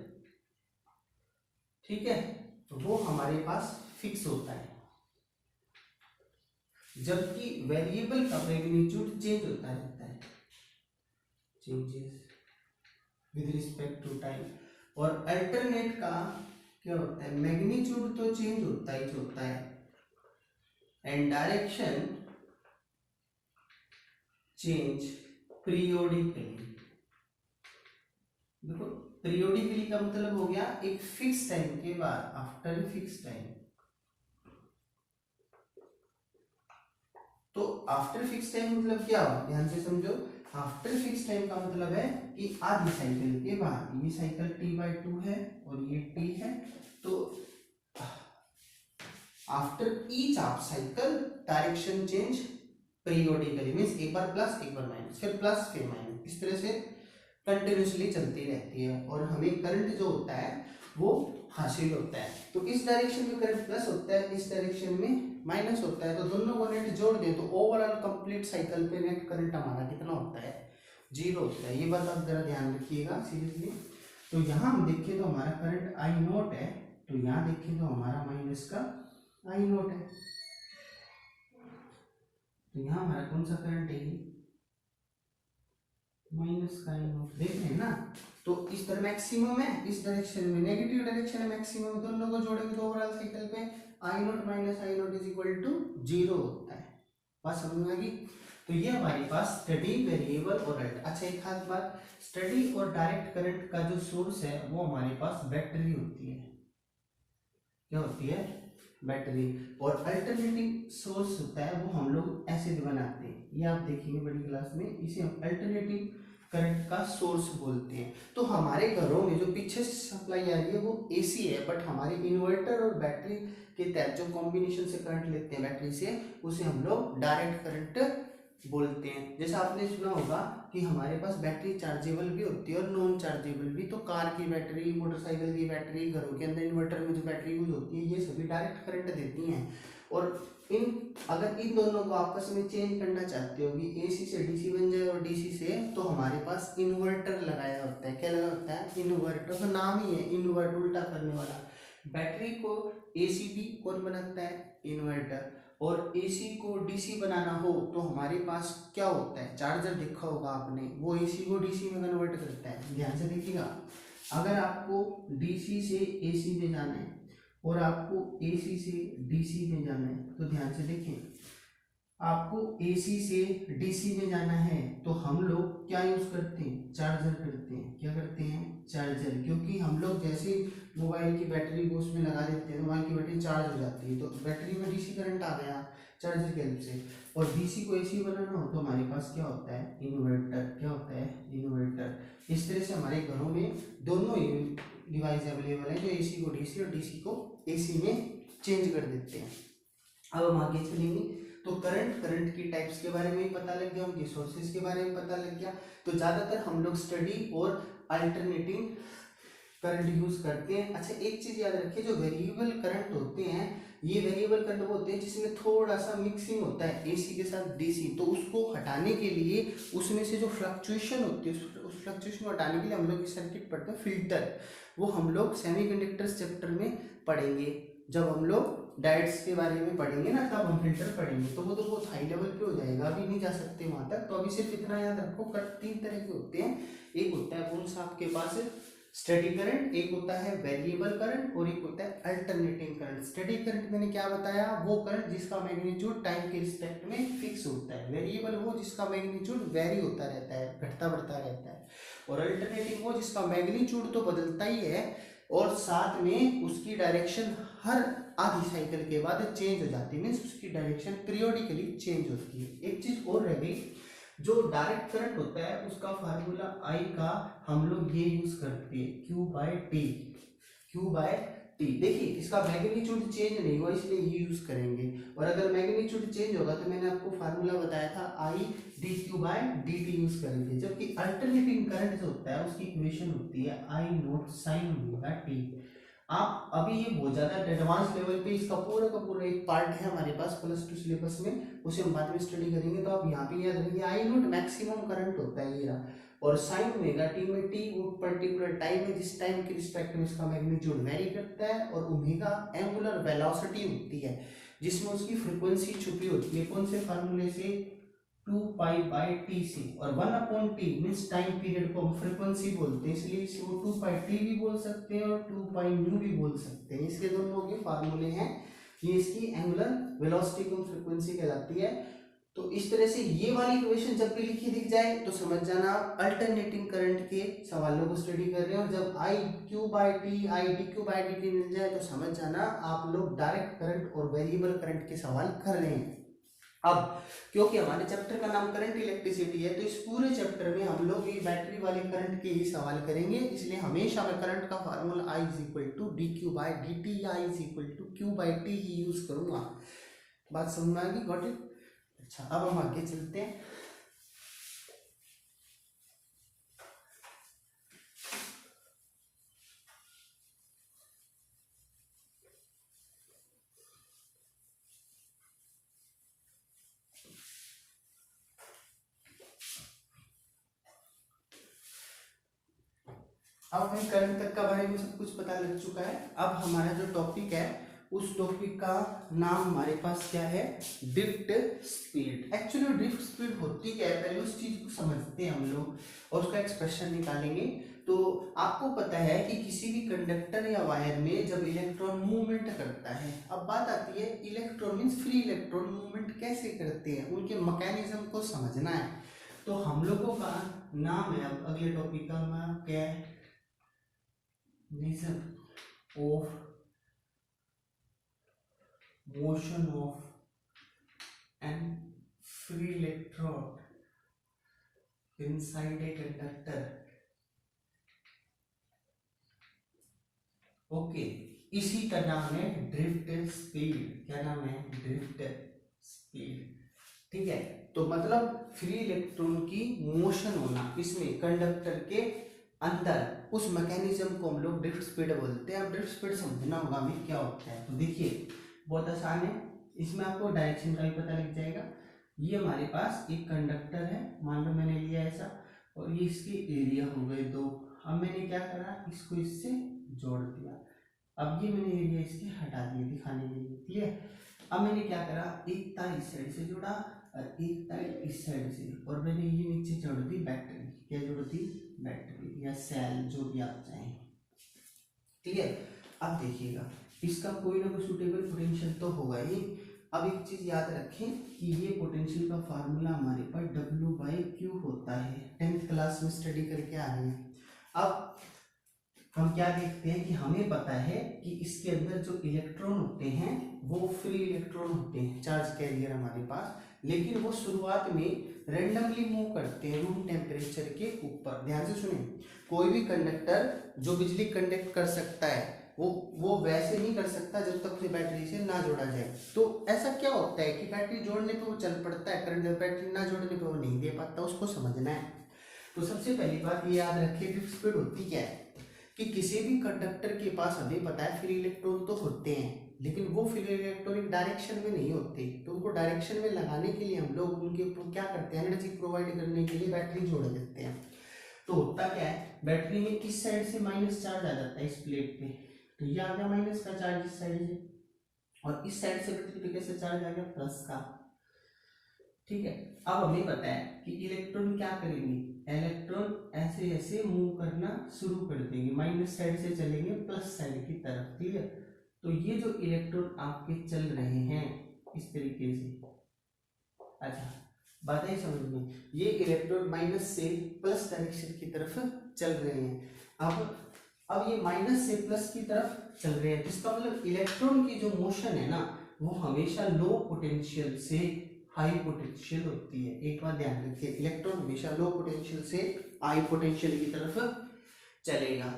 ठीक है, तो वो हमारे पास फिक्स होता है, जबकि वेरिएबल का मैग्नीट्यूड चेंज होता रहता है, changes with respect to time. और अल्टरनेट का क्या होता है, मैग्नीट्यूड तो चेंज होता है एंड डायरेक्शन चेंज पीरियोडिकली। देखो पीरियोडिकली का मतलब हो गया एक फिक्स टाइम के बाद, आफ्टर फिक्स टाइम। तो आफ्टर फिक्स टाइम मतलब क्या हो, ध्यान से समझो। आफ्टर फिक्स टाइम का मतलब है कि आधी साइकिल के बाद, ये साइकिल t/2 है और ये t है, तो after each of cycle direction change periodically, means एक बार प्लस एक बार माइनस, फिर प्लस फिर माइनस, इस तरह से कंटिन्यूसली चलती रहती है और हमें करंट जो होता है वो हासिल होता है। तो इस डायरेक्शन में करंट प्लस होता है, इस डायरेक्शन में माइनस होता है, तो दोनों को नेट जोड़ दें तो ओवरऑल कंप्लीट साइकिल पे नेट करंट हमारा कितना होता है, 0 होता है। ये बात आप जरा ध्यान रखिएगा सीरियसली। तो यहाँ हम देखें तो हमारा करंट I0 है, तो यहाँ देखें तो हमारा माइनस का I0 है, तो यहाँ हमारा कौन सा करंट है, माइनस का I0, देख रहे हैं ना। तो इस तरह मैक्सिमम है, इस डायरेक्शन में नेगेटिव डायरेक्शन है मैक्सिमम, दोनों को जोड़ेंगे तो ओवरऑल साइकिल पे I0 minus I0 is equal to 0 होता है। बात समझ में आ गई। तो ये हमारे पास स्टडी, वेरिएबल और अल्ट। अच्छा एक खास बात, स्टडी और डायरेक्ट करंट का जो सोर्स है वो हमारे पास बैटरी होती है, क्या होती है, बैटरी। और अल्टरनेटिंग सोर्स होता है वो हम लोग ऐसे भी बनाते हैं, ये आप देखेंगे बड़ी क्लास में, इसे हम अल्टरनेटिंग करंट का सोर्स बोलते हैं। तो हमारे घरों में जो पीछे से सप्लाई आ रही है वो एसी है, बट हमारे इन्वर्टर और बैटरी के तहत जो कॉम्बिनेशन से करंट लेते हैं बैटरी से, उसे हम लोग डायरेक्ट करंट बोलते हैं। जैसा आपने सुना होगा कि हमारे पास बैटरी चार्जेबल भी होती है और नॉन चार्जेबल भी। तो कार की बैटरी, मोटरसाइकिल की बैटरी, घरों के अंदर इन्वर्टर में जो बैटरी यूज होती है, ये सभी डायरेक्ट करंट देती हैं। और अगर इन दोनों को आपस में चेंज करना चाहते हो कि एसी से डीसी बन जाए और डीसी से, तो हमारे पास इन्वर्टर लगाया होता है। क्या लगा होता है, इन्वर्टर, तो नाम ही है इन्वर्टर, उल्टा करने वाला। बैटरी को एसी भी कौन बनाता है, इन्वर्टर। और एसी को डीसी बनाना हो तो हमारे पास क्या होता है, चार्जर देखा होगा आपने, वो एसी को डीसी में कन्वर्ट करता है। ध्यान से देखिएगा, अगर आपको डीसी से एसी में जाना है और आपको एसी से डीसी में जाना है, तो ध्यान से देखें, आपको एसी से डीसी में जाना है तो हम लोग क्या यूज करते हैं, चार्जर करते हैं। क्या करते हैं, चार्जर, क्योंकि हम लोग जैसे मोबाइल की बैटरी को उसमें लगा देते हैं, मोबाइल की बैटरी चार्ज हो जाती है, तो बैटरी में डीसी करंट आ गया चार्जर के हेल्प से। और डीसी को एसी बनाना हो तो हमारे पास क्या होता है, इन्वर्टर। क्या होता है, इन्वर्टर। इस तरह से हमारे घरों में दोनों डिवाइस अवेलेबल है, जो एसी को डीसी और डीसी को एसी में चेंज कर देते हैं। अब हम आगे चलेंगे। तो करंट की टाइप्स के बारे में पता लग गया, उनके सोर्सेज के बारे में पता लग गया। तो ज़्यादातर हम लोग स्टडी और अल्टरनेटिंग करंट यूज करते हैं। अच्छा एक चीज़ याद रखिए, जो वेरिएबल करंट होते हैं, ये वेरिएबल करंट वो होते हैं जिसमें थोड़ा सा मिक्सिंग होता है एसी के साथ डीसी। तो उसको हटाने के लिए, उसमें से जो फ्लक्चुएशन होती है, उस फ्लक्चुएशन को हटाने के लिए हम लोग सर्किट पढ़ते हैं, फिल्टर। वो हम लोग सेमीकंडक्टर्स चैप्टर में पढ़ेंगे। जब हम लोग डायोड्स के बारे में पढ़ेंगे ना, तब हम फिल्टर पढ़ेंगे। तो वो तो बहुत हाई लेवल पे हो जाएगा, अभी नहीं जा सकते वहां तक। तो अभी सिर्फ इतना याद रखो, तीन तरह के होते हैं। एक होता है कौन सा आपके पास, स्टडी करंट, एक होता है वेरिएबल करंट, और एक होता है अल्टरनेटिंग करंट। स्टडी करंट मैंने क्या बताया, वो करंट जिसका मैग्नीट्यूड टाइम के रिस्पेक्ट में फिक्स होता है। वेरिएबल वो जिसका मैग्नीट्यूड वेरी होता रहता है, घटता बढ़ता रहता है। और अल्टरनेटिंग वो जिसका मैग्नीट्यूड तो बदलता ही है और साथ में उसकी डायरेक्शन हर आधी साइकिल के बाद चेंज हो जाती है, मीन्स उसकी डायरेक्शन पीरियोडिकली चेंज होती है। एक चीज और रह गई, जो डायरेक्ट करंट होता है उसका फार्मूला आई का हम लोग ये यूज करते हैं, Q/T। Q/T देखिए, इसका मैग्नीट्यूड चेंज नहीं हुआ इसलिए ये यूज करेंगे, और अगर मैग्नीट्यूड चेंज होगा तो मैंने आपको फार्मूला बताया था I/dQ/dt यूज करेंगे। जबकि अल्टरनेटिंग करंट जो होता है उसकी इक्वेशन होती है I0 sin ओमेगा t। आप अभी ये बहुत ज्यादा एडवांस लेवल पे इसका पूरा का पूरा एक पार्ट है हमारे पास +2 सिलेबस में, उसे हम बाद में स्टडी करेंगे। तो आप यहाँ पे याद रखिए आई नोट मैक्सिमम करंट होता है ये रहा, और साइन ओमेगा टी में टी वो पर्टिकुलर टाइम है जिस टाइम के रिस्पेक्ट में इसका मैग्नीट्यूड वेरी करता है, और ओमेगा एंगुलर वेलोसिटी होती है जिसमें उसकी फ्रीक्वेंसी छुपी होती है। कौन से फार्मूले से? 2π/t से, और 1/t मीन्स टाइम पीरियड को हम फ्रीक्वेंसी बोलते हैं, इसलिए इसे वो 2πt भी बोल सकते हैं और 2πν भी बोल सकते हैं। इसके दोनों के फार्मूले हैं। ये इसकी एंगुलर वेलोसिटी को फ्रीक्वेंसी कहलाती है। तो इस तरह से ये वाली इक्वेशन जब भी लिखी दिख जाए तो समझ जाना आप अल्टरनेटिंग करंट के सवालों को स्टडी कर रहे हैं, और जब iq/t idq/dt मिल जाए तो समझ जाना आप लोग डायरेक्ट करंट और वेरिएबल करंट के सवाल कर रहे हैं। अब क्योंकि हमारे चैप्टर का नाम करंट इलेक्ट्रिसिटी है, तो इस पूरे चैप्टर में हम लोग ये बैटरी वाले करंट के ही सवाल करेंगे, इसलिए हमेशा मैं करंट का फार्मूला I = dq/dt या I = q/t ही यूज करूंगा। बात समझ में आ गई? Got it? अच्छा, अब हम आगे चलते हैं। अब हमें करंट तक का बारे में सब कुछ पता लग चुका है। अब हमारा जो टॉपिक है उस टॉपिक का नाम हमारे पास क्या है? Drift speed. Actually drift speed होती क्या है, पहले उस चीज को समझते हैं हम लोग और उसका एक्सप्रेशन निकालेंगे। तो आपको पता है कि किसी भी कंडक्टर या वायर में जब इलेक्ट्रॉन मूवमेंट करता है, अब बात आती है electron means free electron movement कैसे करते हैं, उनके मैकेनिज्म को समझना है। तो हम लोगों का नाम है अब अगले टॉपिक का नाम क्या है? measure of motion of an free electron inside a conductor। Okay, इसी का नाम है ड्रिफ्ट स्पीड। क्या नाम है? Drift speed. ठीक है, तो मतलब फ्री इलेक्ट्रॉन की मोशन होना इसमें कंडक्टर के अंदर, उस मैकेनिज्म को हम लोग ड्रिफ्ट स्पीड बोलते हैं। अब ड्रिफ्ट स्पीड समझना होगा हमें क्या होता है। तो देखिए बहुत आसान है, इसमें आपको डायरेक्शन का भी पता लग जाएगा। ये हमारे पास एक कंडक्टर है, मान लो मैंने लिया ऐसा, और ये इसकी एरिया हो गए 2। अब मैंने क्या करा, इसको इससे जोड़ दिया। अब ये मैंने एरिया इसके हटा दिए दिखाने के लिए, क्लियर? अब मैंने क्या करा, एक तार इस साइड से जोड़ा और एक तार इस साइड से, और मैंने ये नीचे जोड़ दी बैटरी। क्या जोड़ दी? बैटरी या सेल, जो भी आप चाहें। क्लियर? अब देखिएगा इसका कोई ना कोई सुटेबल पोटेंशियल तो होगा ही। अब एक चीज याद रखें कि ये पोटेंशियल का फार्मूला हमारे पास W/Q होता है, 10th क्लास में स्टडी करके आ रहे हैं। अब हम क्या देखते हैं कि हमें पता है कि इसके अंदर जो इलेक्ट्रॉन होते हैं वो फ्री इलेक्ट्रॉन होते हैं, चार्ज कैरियर हमारे पास, लेकिन वो शुरुआत में रेंडमली मूव करते हैं रूम टेम्परेचर के ऊपर। ध्यान से सुने, कोई भी कंडक्टर जो बिजली कंडक्ट कर सकता है वो वैसे नहीं कर सकता जब तक उसे बैटरी से ना जोड़ा जाए। तो ऐसा क्या होता है कि बैटरी जोड़ने पे वो चल पड़ता है, करंट बैटरी ना जोड़ने पे वो नहीं दे पाता, उसको समझना है। तो सबसे पहली बात ये याद रखिए ड्रिफ्ट स्पीड होती क्या है कि किसी भी कंडक्टर के पास हमें पता है फ्री इलेक्ट्रॉन तो होते हैं, लेकिन वो फ्री इलेक्ट्रॉन एक डायरेक्शन में नहीं होते, तो उनको डायरेक्शन में लगाने के लिए हम लोग उनके ऊपर क्या करते हैं, एनर्जी प्रोवाइड करने के लिए बैटरी जोड़ देते हैं। तो होता क्या है, बैटरी में इस साइड से माइनस चार्ज आ जाता है इस प्लेट पे, तो ये आ गया माइनस का चार्ज इस साइड से, और इस साइड से बैटरी पे कैसे चार्ज आ गया? प्लस का। ठीक है, अब हमें पता है कि इलेक्ट्रॉन क्या करेंगे, इलेक्ट्रॉन ऐसे ऐसे मूव करना शुरू कर देंगे, माइनस साइड से चलेंगे प्लस साइड की तरफ। क्लियर? तो ये जो इलेक्ट्रॉन आपके चल रहे हैं इस तरीके से, अच्छा बात है समझ में, ये इलेक्ट्रॉन माइनस से प्लस डायरेक्शन की तरफ चल रहे हैं। अब ये माइनस से प्लस की तरफ चल रहे हैं, जिसका मतलब इलेक्ट्रॉन की जो मोशन है ना वो हमेशा लो पोटेंशियल से हाई पोटेंशियल होती है। एक बात ध्यान रखिए, इलेक्ट्रॉन हमेशा लो पोटेंशियल से हाई पोटेंशियल की तरफ चलेगा।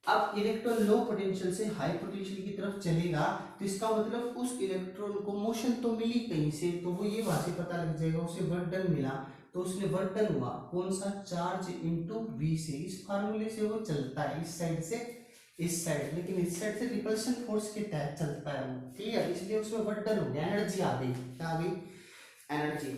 अब इलेक्ट्रॉन लो पोटेंशियल से हाई पोटेंशियल की तरफ चलेगा, तो इसका मतलब उस इलेक्ट्रॉन को मोशन तो मिली कहीं से, तो वो ये वहां से पता लग जाएगा, उसे वर्क डन मिला, तो उसने वर्क डन हुआ कौन सा? चार्ज इनटू वी से। इस फार्मूले से वो चलता है इस साइड से इस साइड, लेकिन इस साइड से रिपल्शन फोर्स के तहत चलता है वो, क्लियर, इसलिए उसमें वर्क डन हो गया, एनर्जी आ गई, क्या आ गई, एनर्जी।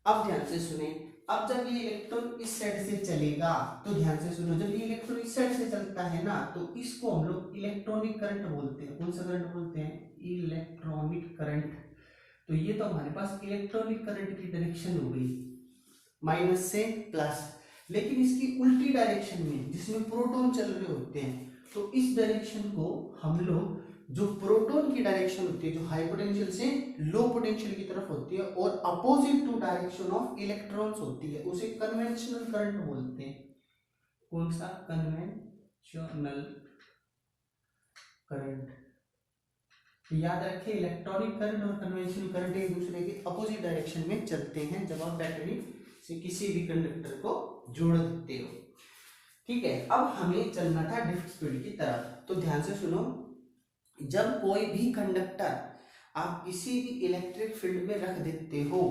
अब ध्यान से सुने, अब जब ये इलेक्ट्रॉन इस साइड से चलेगा तो ध्यान से सुनो, जब ये इलेक्ट्रॉन इस साइड से चलता है ना तो इसको हम लोग इलेक्ट्रॉनिक करंट बोलते हैं। कौन सा करंट बोलते हैं, इलेक्ट्रॉनिक करंट। तो ये तो हमारे पास इलेक्ट्रॉनिक करंट की डायरेक्शन हो गई, माइनस से प्लस। लेकिन इसकी उल्टी डायरेक्शन में जिसमें प्रोटॉन चल रहे होते हैं, तो इस डायरेक्शन को हम लोग, जो प्रोटॉन की डायरेक्शन होती है जो हाई पोटेंशियल से लो पोटेंशियल की तरफ होती है और opposite to direction of electrons होती है, उसे कन्वेंशनल करंट बोलते हैं। कौन सा, कन्वेंशनल करंट। तो याद रखें, इलेक्ट्रॉनिक करंट और कन्वेंशनल करंट एक दूसरे के अपोजिट डायरेक्शन में चलते हैं जब आप बैटरी से किसी भी कंडक्टर को जोड़ देते हो। ठीक है, अब हमें चलना था ड्रिफ्ट स्पीड की तरफ। तो ध्यान से सुनो, जब कोई भी कंडक्टर आप किसी भी इलेक्ट्रिक फील्ड में रख देते हो,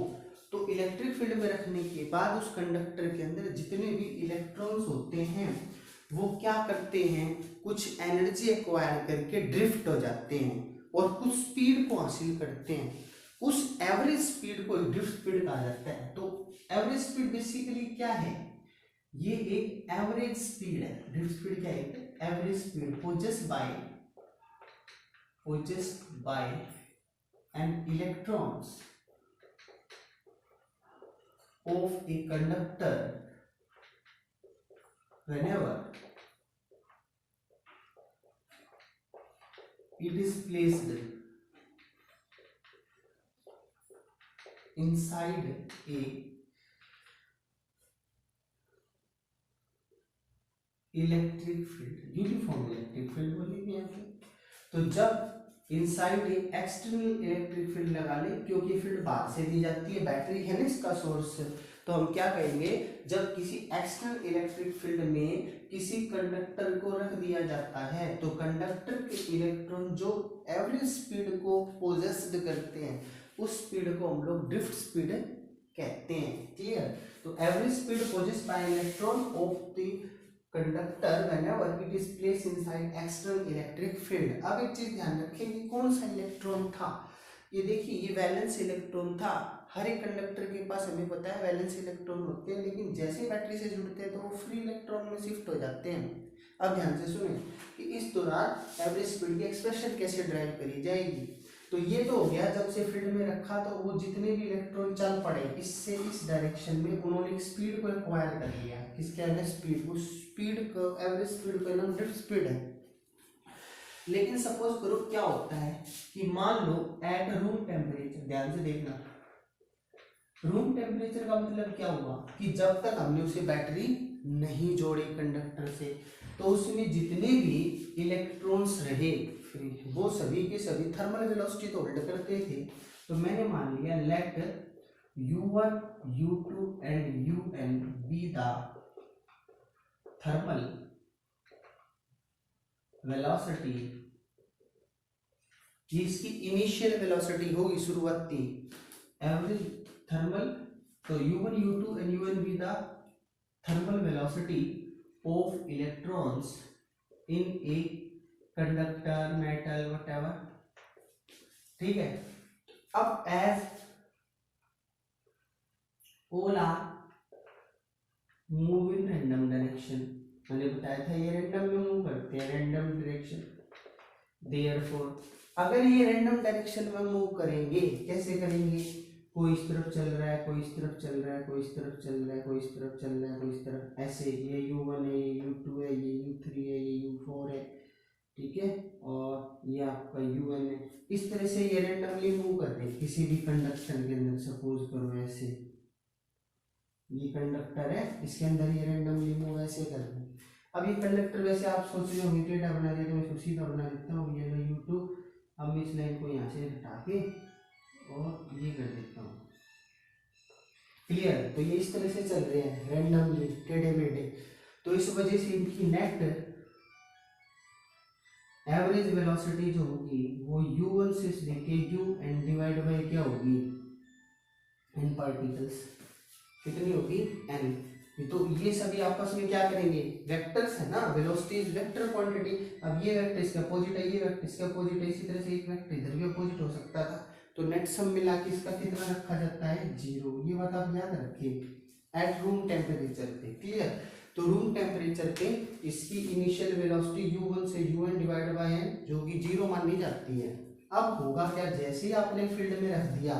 तो इलेक्ट्रिक फील्ड में रखने के बाद उस कंडक्टर के अंदर जितने भी इलेक्ट्रॉन्स होते हैं वो क्या करते हैं, कुछ एनर्जी एक्वायर करके ड्रिफ्ट हो जाते हैं और कुछ स्पीड को हासिल करते हैं। उस एवरेज स्पीड को ड्रिफ्ट स्पीड कहा जाता है। तो एवरेज स्पीड बेसिकली क्या है, ये एक एवरेज स्पीड है। ड्रिफ्ट स्पीड क्या है, average speed possessed by an electrons of a conductor whenever it is placed inside a electric field, uniform electric field बोलेंगे यहाँ पे। तो जब इनसाइड एक एक्सटर्नल इलेक्ट्रिक फील्ड लगा ले, क्योंकि फील्ड बाहर से दी जाती है, बैटरी है ना इसका सोर्स, तो हम क्या कहेंगे, जब किसी एक्सटर्नल इलेक्ट्रिक फील्ड में किसी कंडक्टर को रख दिया जाता है तो कंडक्टर के इलेक्ट्रॉन जो एवरेज स्पीड को पोजेस्ड करते हैं उस स्पीड को हम लोग ड्रिफ्ट स्पीड कहते हैं। क्लियर। तो average speed possessed by electron of the conductor whenever it is placed inside external electric field। अब एक चीज ध्यान रखें कि कौन सा इलेक्ट्रॉन था, ये देखिए ये वैलेंस इलेक्ट्रॉन था। हर एक कंडक्टर के पास हमें पता है वैलेंस इलेक्ट्रॉन होते हैं, लेकिन जैसे बैटरी से जुड़ते हैं तो वो फ्री इलेक्ट्रॉन में शिफ्ट हो जाते हैं। अब ध्यान से सुने कि इस दौरान एवरेज स्पीड की एक्सप्रेशन कैसे ड्राइव करी जाएगी। तो ये तो हो गया, जब से फील्ड में रखा तो वो जितने भी इलेक्ट्रॉन चल पड़े इससे इस डायरेक्शन में उन्होंने स्पीड को एक्वायर कर लिया। किसके एवरेज स्पीड, उस स्पीड को, एवरेज स्पीड का नाम ड्रिफ्ट स्पीड है। लेकिन सपोज करो क्या होता है कि मान लो एट रूम टेम्परेचर, ध्यान से देखना, रूम टेम्परेचर का मतलब क्या हुआ कि जब तक हमने उसे बैटरी नहीं जोड़ी कंडक्टर से तो उसमें जितने भी इलेक्ट्रॉन्स रहे फ्री वो सभी के सभी थर्मल वेलोसिटी तो होल्ड करते थे। तो मैंने मान लिया let u1 u2 and un be the thermal velocity, ये इसकी इनिशियल वेलोसिटी होगी, शुरुआती एवरेज थर्मल। तो u1 u2 and un be the thermal velocity of electrons in a conductor metal whatever. ठीक है। अब as all are move in random direction, मैंने बताया था ये रैंडम में मूव करते हैं, रैंडम डायरेक्शन। देयरफॉर अगर ये रैंडम डायरेक्शन में मूव करेंगे, कैसे करेंगे, कोई इस तरफ चल रहा है, कोई इस तरफ चल रहा है, कोई इस तरफ चल रहा है, कोई इस तरफ चल रहा है, कोई इस तरफ, ऐसे ये u1 है, ये u2 है, ये u3 है, ये u4 है, ठीक है, और ये आपका un है। इस तरह से ये रैंडमली मूव कर रहे हैं किसी भी कंडक्टर के अंदर। सपोज करो ऐसे ये कंडक्टर है, इसके अंदर ये रैंडमली मूव ऐसे कर रहे हैं। अब ये कंडक्टर वैसे आप सोच रहे हो टेढ़ा बना दिया, तो मैं इसको सीधा बना देता हूँ, ये लो u2। अब मैं इस लाइन को यहाँ से हटा के और ये कर देता हूँ। क्लियर। तो ये इस तरह से चल रहे हैं रैंडमली, टेढ़े मेढ़े। तो इस वजह से इनकी नेट एवरेज वेलोसिटी जो होगी वो u1 से लेके u एंड डिवाइड बाय क्या होगी, n पार्टिकल्स। कितनी होगी, n। तो ये सभी आपस में क्या करेंगे, वेक्टर्स है ना, वेलोसिटी इज वेक्टर क्वांटिटी। अब ये वेक्टर इसका अपोजिट है, ये वेक्टर इसका अपोजिट है, इसी तरह से एक वेक्टर इधर भी अपोजिट हो सकता था। तो नेट सम मिला के इसका कितना रखा जाता है, 0। ये बात आप याद रखिए एट रूम टेम्परेचर पे, क्लियर। तो रूम टेम्परेचर पे इसकी इनिशियल वेलोसिटी u1 से un डिवाइड बाय n जो कि 0 मानी जाती है। अब होगा क्या, जैसे ही आपने फील्ड में रख दिया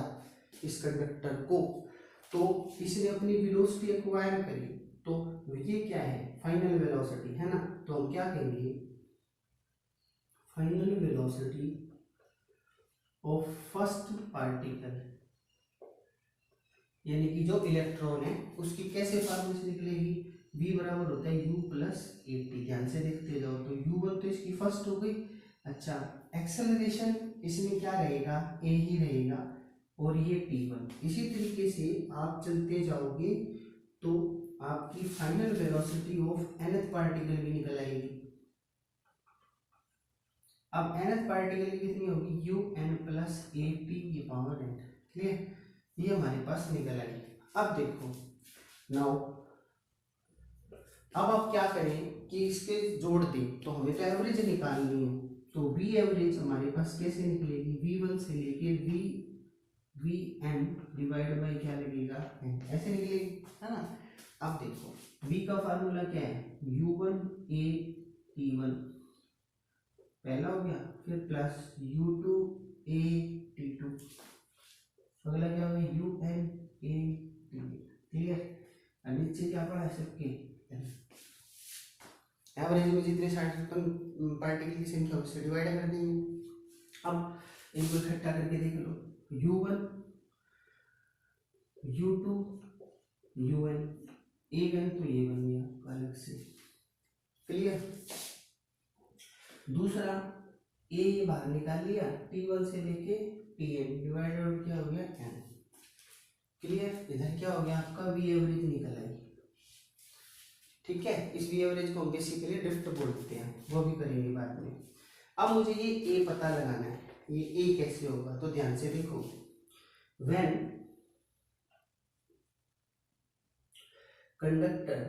इस कंडक्टर को, तो इसने अपनी वेलोसिटी एक्वायर करी, तो ये क्या है, फाइनल वेलोसिटी है ना। तो हम क्या कहेंगे, final velocity of first particle, यानी कि जो इलेक्ट्रॉन है उसकी कैसे फॉर्मूले से निकलेगी, v बराबर होता है u प्लस ए टी। ध्यान से देखते जाओ, तो u1 तो इसकी फर्स्ट हो गई। अच्छा, एक्सेलरेशन इसमें क्या रहेगा, a ही रहेगा, और ये t1। इसी तरीके से आप चलते जाओगे तो आपकी final velocity of nth particle भी निकल आएगी। अब nth पार्टिकल की कितनी होगी, un प्लस ए टी ये पावर n, क्लियर। ये हमारे पास निकल आई। अब देखो नाउ, अब आप क्या करें कि इसके जोड़ दें, तो हमें तो एवरेज निकालनी है। तो v एवरेज हमारे पास कैसे निकलेगी, v1 से लेके v n डिवाइड बाई क्या लगेगा n, ऐसे निकलेगी, है ना। अब देखो v का फार्मूला क्या है, u1 a t1 पहला हो गया, फिर प्लस u2 a t2, अगला क्या होगा un a t, क्लियर। नीचे क्या पड़ा है सबके, एवरेज में जितने पार्टिकल की संख्या उससे डिवाइड कर देंगे। अब इनको इकट्ठा करके देख लो, u1 u2 un, एक n तो ये बन गया अलग से, क्लियर। दूसरा a ये बाहर निकाल लिया, t1 से लेके tn डिवाइडेड क्या हो गया n, क्लियर। इधर क्या हो गया आपका v एवरेज निकल आई, ठीक है। इस v एवरेज को हम बेसिकली ड्रिफ्ट बोलते हैं, वो भी करेंगे बाद में। अब मुझे ये a पता लगाना है, ये a कैसे होगा, तो ध्यान से देखो, when conductor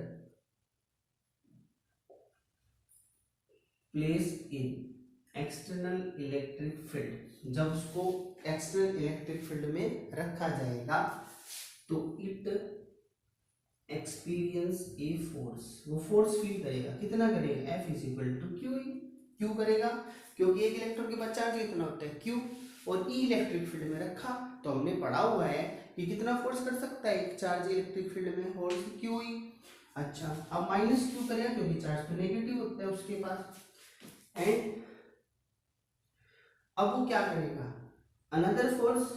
place in external electric field, जब उसको एक्सटर्नल इलेक्ट्रिक फील्ड में रखा जाएगा तो इट एक्सपीरियंस ए फोर्स, वो फोर्स फील करेगा, कितना करेगा, F is equal to q. क्यों करेगा, क्योंकि एक इलेक्ट्रॉन के पास चार्ज कितना होता है Q, और E इलेक्ट्रिक फील्ड में रखा, तो हमने पढ़ा हुआ है कि कितना फोर्स कर सकता है एक चार्ज इलेक्ट्रिक फील्ड में, फोर्स QE। अच्छा, अब माइनस क्यू करेगा क्योंकि चार्ज तो नेगेटिव होता है उसके पास, एंड अब वो क्या करेगा, अनदर फोर्स,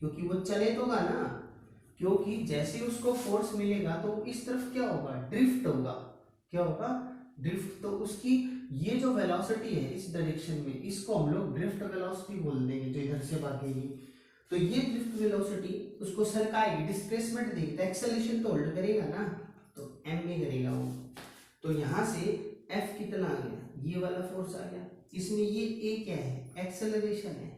क्योंकि वो चले तो गा ना, क्योंकि जैसे उसको फोर्स मिलेगा तो इस तरफ क्या होगा, ड्रिफ्ट होगा, क्या होगा, ड्रिफ्ट। तो उसकी ये जो वेलोसिटी है इस डायरेक्शन में, इसको हम लोग ड्रिफ्ट वेलोसिटी बोल देंगे, जो इधर से भागेगी। तो ये ड्रिफ्ट वेलोसिटी उसको सरकाएगी, डिस्प्लेसमेंट देगी, तो एक्सेलरेशन तो होल्ड करेगा ना, तो m में करेगा वो। तो यहां से F कितना आ गया, ये वाला फोर्स आ गया, इसमें ये A क्या है, एक्सेलरेशन है,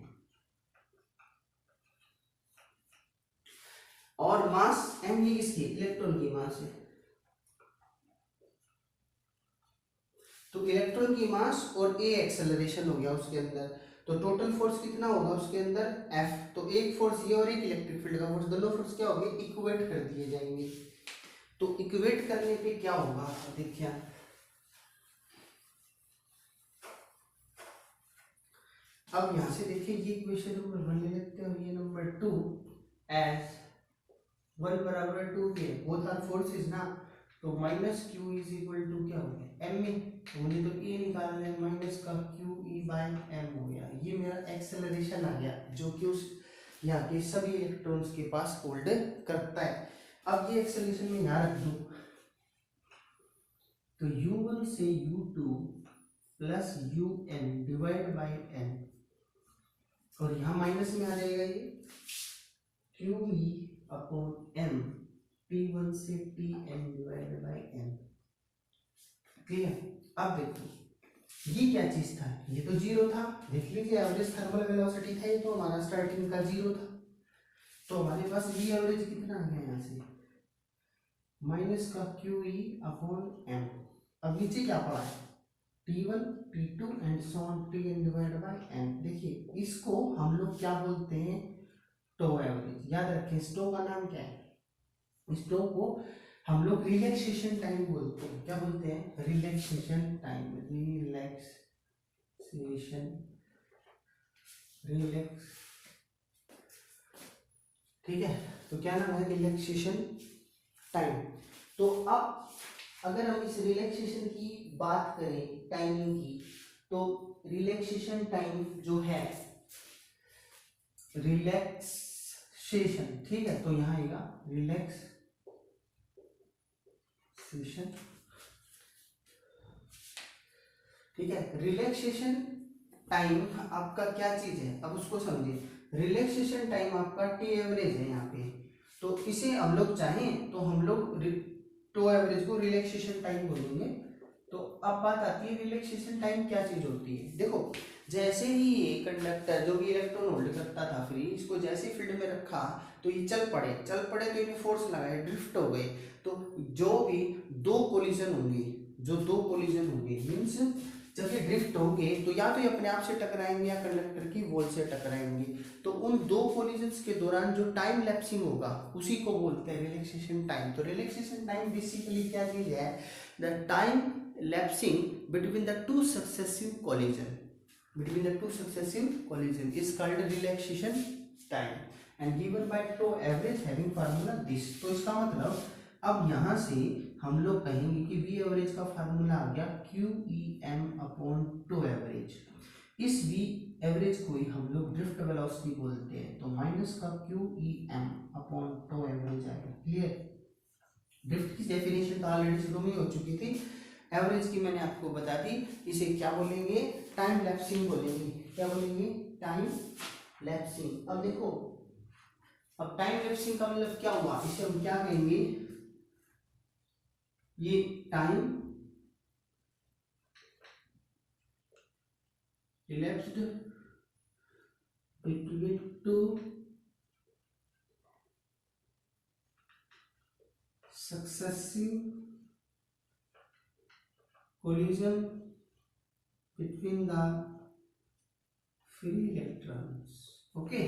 और मास m ये किसकी, इलेक्ट्रॉन की मास है। तो इलेक्ट्रॉन की मास और A एक्सेलरेशन हो गया उसके अंदर, तो टोटल फोर्स कितना होगा उसके अंदर, F। तो एक फोर्स ये और एक इलेक्ट्रिक फील्ड का फोर्स, दोनों फोर्स क्या होंगे, इक्वेट कर दिए जाएंगे। तो इक्वेट करने पे क्या होगा, देखिए अब यहां से देखिए, ये इक्वेशन नंबर 1 ले लेते हैं और ये नंबर 2, एज 1 बराबर 2 के बोथ आर फोर्सेस ना, तो minus q is equal to क्या हो गया, m में, तो मुझे तो ए निकालना है, माइनस का क्यू ई बाई एम हो गया। ये मेरा एक्सेलरेशन आ गया, जो कि उस यहाँ के सभी इलेक्ट्रॉन्स के पास होल्ड करता है। अब ये एक्सेलरेशन में यहाँ रख दूं, तो u1 से u2 plus un divide by n, और यहाँ माइनस में आ जाएगा ये QE अपॉन m, T1 से Tn divide by n, clear. अब देखो ये क्या चीज था, ये तो जीरो था, देख लीजिए एवरेज थर्मल वेलोसिटी था, ये तो हमारा स्टार्टिंग का जीरो था। तो हमारे पास v एवरेज कितना आ गया यहाँ से, माइनस का क्यू ई अपॉन एम। अब नीचे क्या पड़ा है, T1 T2 and so on Tn divide by n। देखिए इसको हम लोग क्या बोलते हैं, टो एवरेज। याद रखें स्टो का नाम क्या है, स्टो को हम लोग रिलैक्सेशन टाइम बोलते हैं। क्या बोलते हैं, रिलैक्सेशन टाइम, रिलैक्स, ठीक है। तो क्या नाम है, रिलैक्सेशन टाइम। तो अब अगर हम इस रिलैक्सेशन की बात करें टाइमिंग की, तो रिलैक्सेशन टाइम जो है, रिलैक्सेशन, ठीक है, तो यहां आएगा रिलैक्सेशन, ठीक है। रिलैक्सेशन टाइम आपका क्या चीज है, अब उसको समझिए। रिलैक्सेशन टाइम आपका टी एवरेज है यहाँ पे, तो इसे हम लोग चाहें तो हम लोग टो एवरेज को रिलैक्सेशन टाइम बोलेंगे। तो अब बात आती है रिलैक्सेशन टाइम क्या चीज होती है। देखो जैसे ही ये कंडक्टर जो भी इलेक्ट्रॉन होल्ड करता था फ्री, इसको जैसे फील्ड में रखा तो ये चल पड़े तो इन्हें फोर्स लगाए, ड्रिफ्ट हो गए। तो जो भी दो कोलिजन होंगे मीन्स जब ये ड्रिफ्ट होंगे तो या तो ये अपने आप से टकराएंगे या कंडक्टर की वॉल से टकराएंगे। तो उन दो कोलिजन्स के दौरान जो टाइम लैप्सिंग होगा उसी को बोलते हैं रिलैक्सेशन टाइम। तो रिलैक्सेशन टाइम बेसिकली क्या चीज है, the time lapsing between the two successive collision is called relaxation time and given by tau average having formula this। तो इसका मतलब अब यहां से हम लोग कहेंगे कि v एवरेज का फार्मूला आ गया q e m upon tau average. इस v एवरेज को ही हम लोग ड्रिफ्ट वेलोसिटी बोलते हैं, तो माइनस का q e m upon tau average आएगा। क्लियर, ड्रिफ्ट की डेफिनेशन तो ऑलरेडी शुरू में हो चुकी थी, एवरेज की मैंने आपको बता दी। इसे क्या बोलेंगे, टाइम लैप्सिंग बोलेंगे। क्या बोलेंगे, टाइम लैप्सिंग। अब देखो, अब टाइम लैप्सिंग का मतलब क्या हुआ, इसे हम क्या कहेंगे, ये time elapsed between two successive collision between the free electrons। Okay,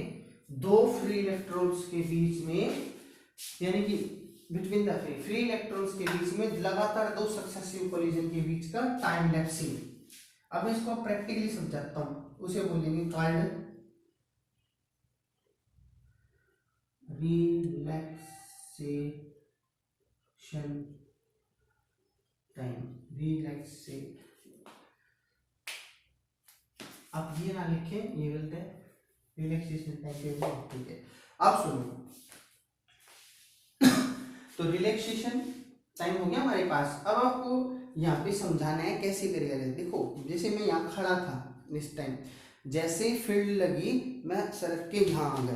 दो फ्री इलेक्ट्रॉन्स के बीच में, यानी कि बिटवीन द फ्री इलेक्ट्रॉन्स के बीच में लगातार दो सक्सेसिव कोलिजन के बीच का टाइम लैप्सिंग। अब मैं इसको प्रैक्टिकली समझाता हूं, उसे बोलेंगे कॉल्ड रिलैक्सेशन टाइम। आप ये ना लिखें, ये बोलते हैं रिलैक्सेशन टाइम, ठीक है। अब सुनो, तो रिलैक्सेशन टाइम हो गया हमारे पास। अब आपको यहाँ पे समझाना है कैसे करेगा। देखो जैसे मैं यहाँ खड़ा था इस टाइम, जैसे फील्ड लगी मैं सड़क के यहाँ आ गया,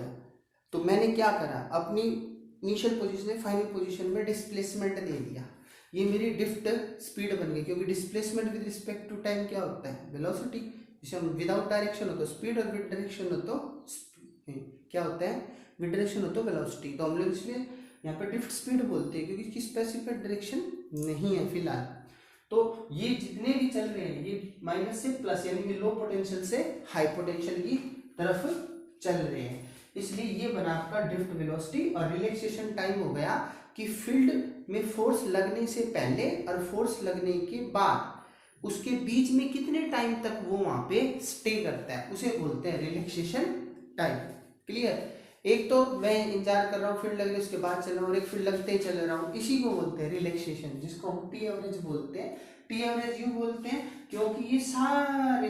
तो मैंने क्या करा, अपनी इनिशियल पोजीशन से फाइनल पोजीशन में डिस्प्लेसमेंट दे दिया। ये मेरी ड्रिफ्ट स्पीड बन गई, क्योंकि displacement with respect to time क्या होता है, वेलोसिटी। जैसे हम विदाउट डायरेक्शन हो तो स्पीड और विद डायरेक्शन हो तो क्या होता है, विद डायरेक्शन हो तो वेलोसिटी। तो हम लोग इसलिए यहाँ पे ड्रिफ्ट स्पीड बोलते हैं, क्योंकि इसकी स्पेसिफिक डायरेक्शन नहीं है फिलहाल। तो ये जितने भी चल रहे हैं ये माइनस से प्लस, यानी कि लो पोटेंशियल से हाई पोटेंशियल की तरफ चल रहे हैं, इसलिए ये बना आपका ड्रिफ्ट वेलोसिटी। और रिलैक्सेशन टाइम हो गया कि फील्ड में फोर्स लगने से पहले और फोर्स लगने के बाद उसके बीच में कितने टाइम तक वो वहां पे स्टे करता है, उसे बोलते हैं रिलैक्सेशन टाइम। क्लियर, एक तो मैं इंतजार कर रहा हूँ फील्ड लगने उसके बाद चल रहा हूँ, और एक फील्ड लगते ही चल रहा हूँ, इसी को बोलते हैं रिलैक्सेशन, जिसको हम टी एवरेज बोलते हैं। टी एवरेज यूं बोलते हैं क्योंकि ये सारे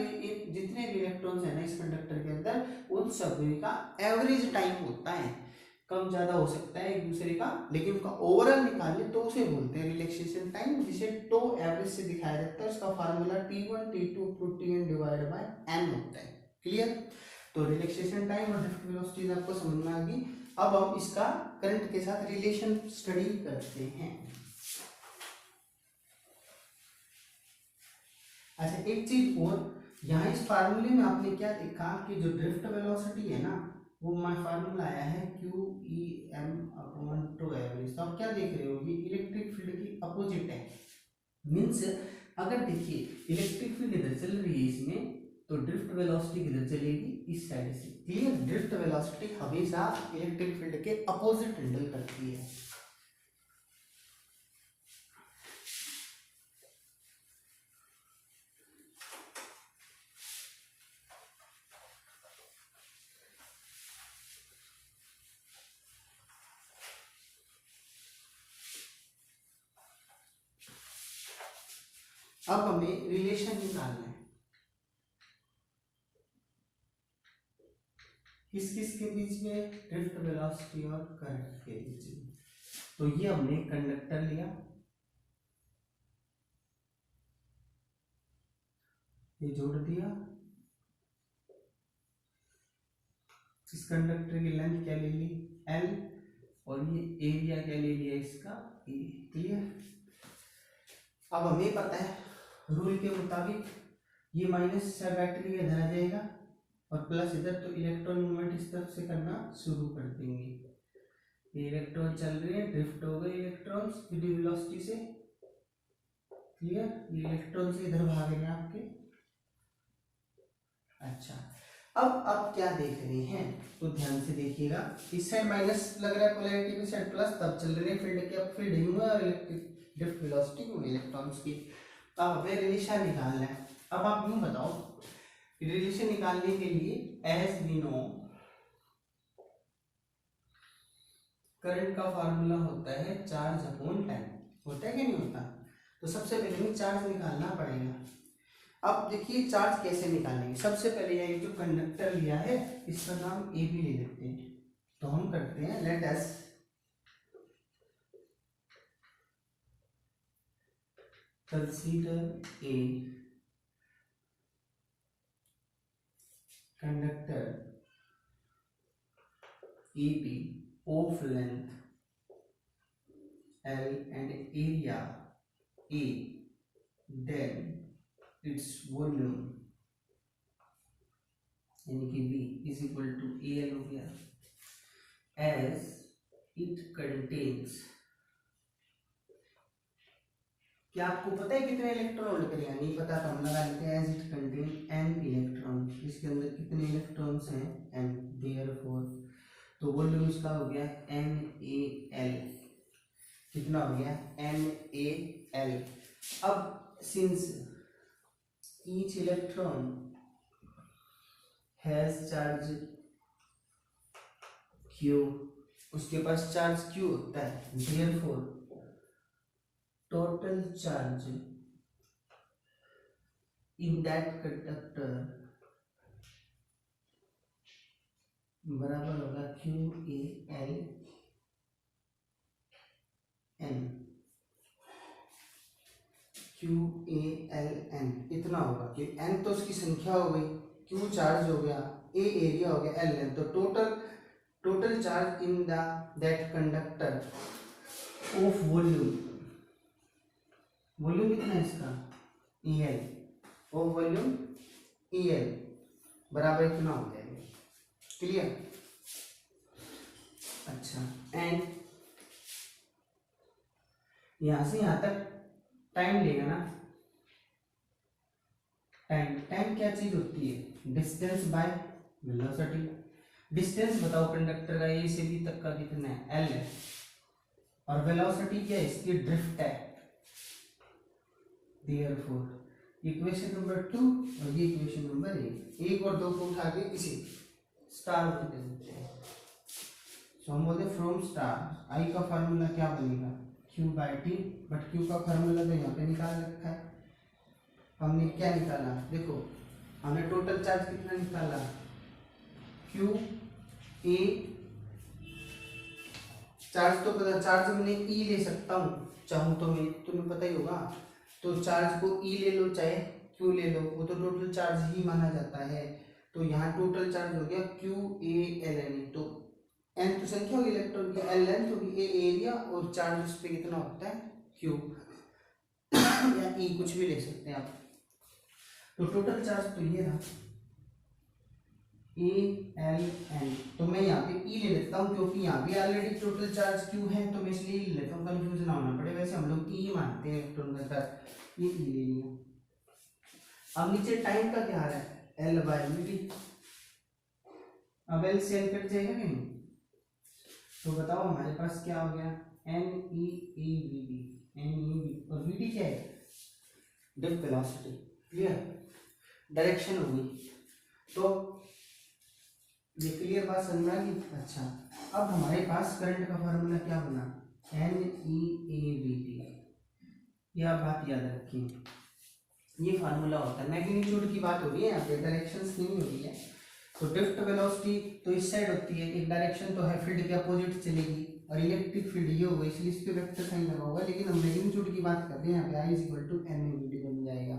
जितने भी इलेक्ट्रॉन्स हैं ना इस कंडक्टर के अंदर, उन सभी का एवरेज टाइम होता है। कम ज्यादा हो सकता है एक दूसरे का, लेकिन उनका ओवरऑल निकाले तो उसे बोलते हैं रिलैक्सेशन टाइम, जिसे टो एवरेज से दिखाया जाता है। उसका formula T1 T2 Tn divided by n होता है। क्लियर, तो रिलैक्सेशन टाइम और ड्रिफ्ट वेलोसिटी आपको समझ में आ गई। अब हम इसका करंट के साथ रिलेशन स्टडी करते हैं। अच्छा, एक चीज और, यहाँ इस फार्मूले में आपने क्या देखा कि जो ड्रिफ्ट वेलोसिटी है ना, वो हमारा फार्मूला आया है q e m upon tau average. Means आप क्या देख रहे हो, ये इलेक्ट्रिक फील्ड की अपोजिट है। मीन्स अगर देखिए इलेक्ट्रिक फील्ड इधर चल रही है इसमें, तो ड्रिफ्ट वेलोसिटी किधर चलेगी, इस साइड से। क्लियर, ड्रिफ्ट वेलोसिटी हमेशा इलेक्ट्रिक फील्ड के अपोजिट हैंडल करती है। अब हमें रिलेशन निकालना है किस किस के बीच में, ड्रिफ्ट वेलोसिटी और करंट के बीच में। तो ये हमने कंडक्टर लिया, ये जोड़ दिया, इस कंडक्टर की लेंथ क्या ले ली, L, और ये एरिया क्या ले लिया इसका, E। क्लियर। अब हमें पता है रूल के मुताबिक ये माइनस बैटरी इधर आ जाएगा और प्लस इधर, तो इलेक्ट्रॉन मूवमेंट इस तरफ से करना शुरू कर देंगे। ये इलेक्ट्रॉन चल रहे हैं, ड्रिफ्ट हो गए इलेक्ट्रॉन्स विद वेलोसिटी से। क्लियर, ये इलेक्ट्रॉन से इधर भाग रहे हैं आपके। अच्छा, अब आप क्या देख रहे हैं, तो ध्यान से देखिएगा, इस साइड माइनस लग रहा है पोलैरिटी की साइड प्लस, तब चल रहे हैं फील्ड के, अब फील्ड ही हुआ और इलेक्ट्रिक ड्रिफ्ट वेलोसिटी हुई इलेक्ट्रॉन्स की। अब हमें रिलेशन निकालना है। अब आप यूं बताओ, रिलेशन निकालने के लिए एज वी नो करंट का फार्मूला होता है चार्ज अपॉन टाइम, होता है कि नहीं होता। तो सबसे पहले हमें चार्ज निकालना पड़ेगा। अब देखिए चार्ज कैसे निकालेंगे, सबसे पहले ये जो कंडक्टर लिया है इसका नाम ए भी ले लेते हैं। तो हम करते हैं, let us consider a conductor AB of length L and area A, then its volume यानी कि V is equal to AL हो गया, as it contains, क्या आपको पता है कितने इलेक्ट्रॉन होल्ड करेगा, नहीं पता तो हम लगा लेते हैं, as it contain n electron, इसके अंदर कितने इलेक्ट्रॉन्स हैं, n, देयरफॉर तो वॉल्यूम इसका हो गया NaL, कितना हो गया NaL। अब since each electron has charge Q, उसके पास चार्ज Q होता है, therefore total charge in that conductor बराबर होगा QAL N, QALN इतना होगा कि N तो उसकी संख्या हो गई, Q चार्ज हो गया, A एरिया हो गया, L लेंथ, तो total charge in that conductor of volume, volume कितना है इसका EL, और वॉल्यूम EL बराबर इतना हो जाएगा। क्लियर। अच्छा, एंड यहां से यहां तक टाइम लेगा ना, टाइम क्या चीज होती है, डिस्टेंस बाय वेलोसिटी। डिस्टेंस बताओ कंडक्टर का ए से बी तक का कितना है, L है, और वेलोसिटी क्या है इसकी, ड्रिफ्ट है। देयरफॉर इक्वेशन नंबर 2 और ये इक्वेशन नंबर 1 और 2 को उठा के इसे स्टार में दे देते हैं। सो हम बोलते हैं फ्रॉम स्टार आई का फार्मूला क्या बनेगा, Q/T, बट Q का फार्मूला तो यहाँ पे निकाल रखा है। हमने क्या निकाला, देखो हमने टोटल चार्ज कितना निकाला, QA, चार्ज तो पता, चार्ज मैंने E ले सकता हूँ चाहूँ तो, मैं तुम्हें पता ही होगा, तो चार्ज को E ले लो चाहे Q ले लो, वो तो टोटल चार्ज ही माना जाता है। तो यहाँ टोटल चार्ज हो गया QALN, तो N तो संख्या होगी इलेक्ट्रॉन की, L लेंथ होगी, A एरिया, और चार्ज उस पर कितना होता है Q या E, कुछ भी ले सकते हैं आप। तो टोटल चार्ज तो ये रहा, ए एल एन, तो मैं यहाँ पे ई ले लेता हूँ क्योंकि यहाँ भी ऑलरेडी टोटल चार्ज क्यू है, तो मैं इसलिए ले लेता हूँ, कंफ्यूजन ना होना पड़े। वैसे हम लोग ई मानते हैं इलेक्ट्रॉन का चार्ज, ये ई ले लिया। अब नीचे टाइम का क्या आ रहा है, एल बाई वी टी। अब एल से एल कट जाएगा कि नहीं, तो बताओ हमारे पास क्या हो गया, n E A v d, n E v, और वी टी क्या है, ड्रिफ्ट वेलोसिटी। क्लियर, डायरेक्शन हो गई, तो ये क्लियर बात समझ में आ गई। अच्छा, अब हमारे पास करंट का फार्मूला क्या बना, n E A we t. यह बात याद रखिए, ये फार्मूला होता है, मैग्नीट्यूड की बात हो रही है यहाँ पे, डायरेक्शंस नहीं हो रही है। तो ड्रिफ्ट वेलोसिटी तो इस साइड होती है, एक डायरेक्शन तो है, फील्ड के अपोजिट चलेगी, और इलेक्ट्रिक फील्ड ये होगा, इसलिए इस पे वेक्टर साइन लगा होगा। लेकिन हम मैग्नीट्यूड की बात कर रहे हैं, यहाँ पे I is equal to N E V T बन जाएगा।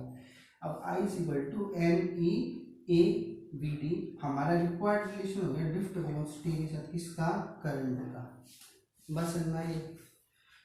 अब I is equal to N E A we T, हमारा रिक्वायर्ड रिलेशन हो गया ड्रिफ्ट वेलोसिटी के साथ किसका, करंट का। बस समझना ये।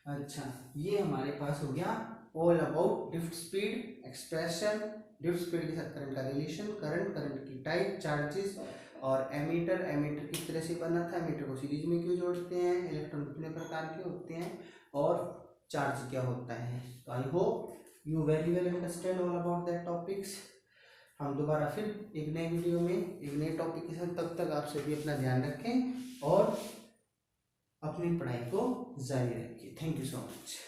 अच्छा, ये हमारे पास हो गया all about drift speed expression, drift speed के साथ करंट का रिलेशन, करंट की टाइप, चार्जेस, और एमीटर किस तरह से बना था, एमीटर को सीरीज में क्यों जोड़ते हैं, इलेक्ट्रॉन कितने प्रकार के होते हैं, और चार्ज क्या होता है। तो I hope you very well understand all about that topics. हम दोबारा फिर एक नए वीडियो में एक नए टॉपिक के साथ, तब तक आप सभी अपना ध्यान रखें और अपनी पढ़ाई को जारी रखिए। Thank you so much.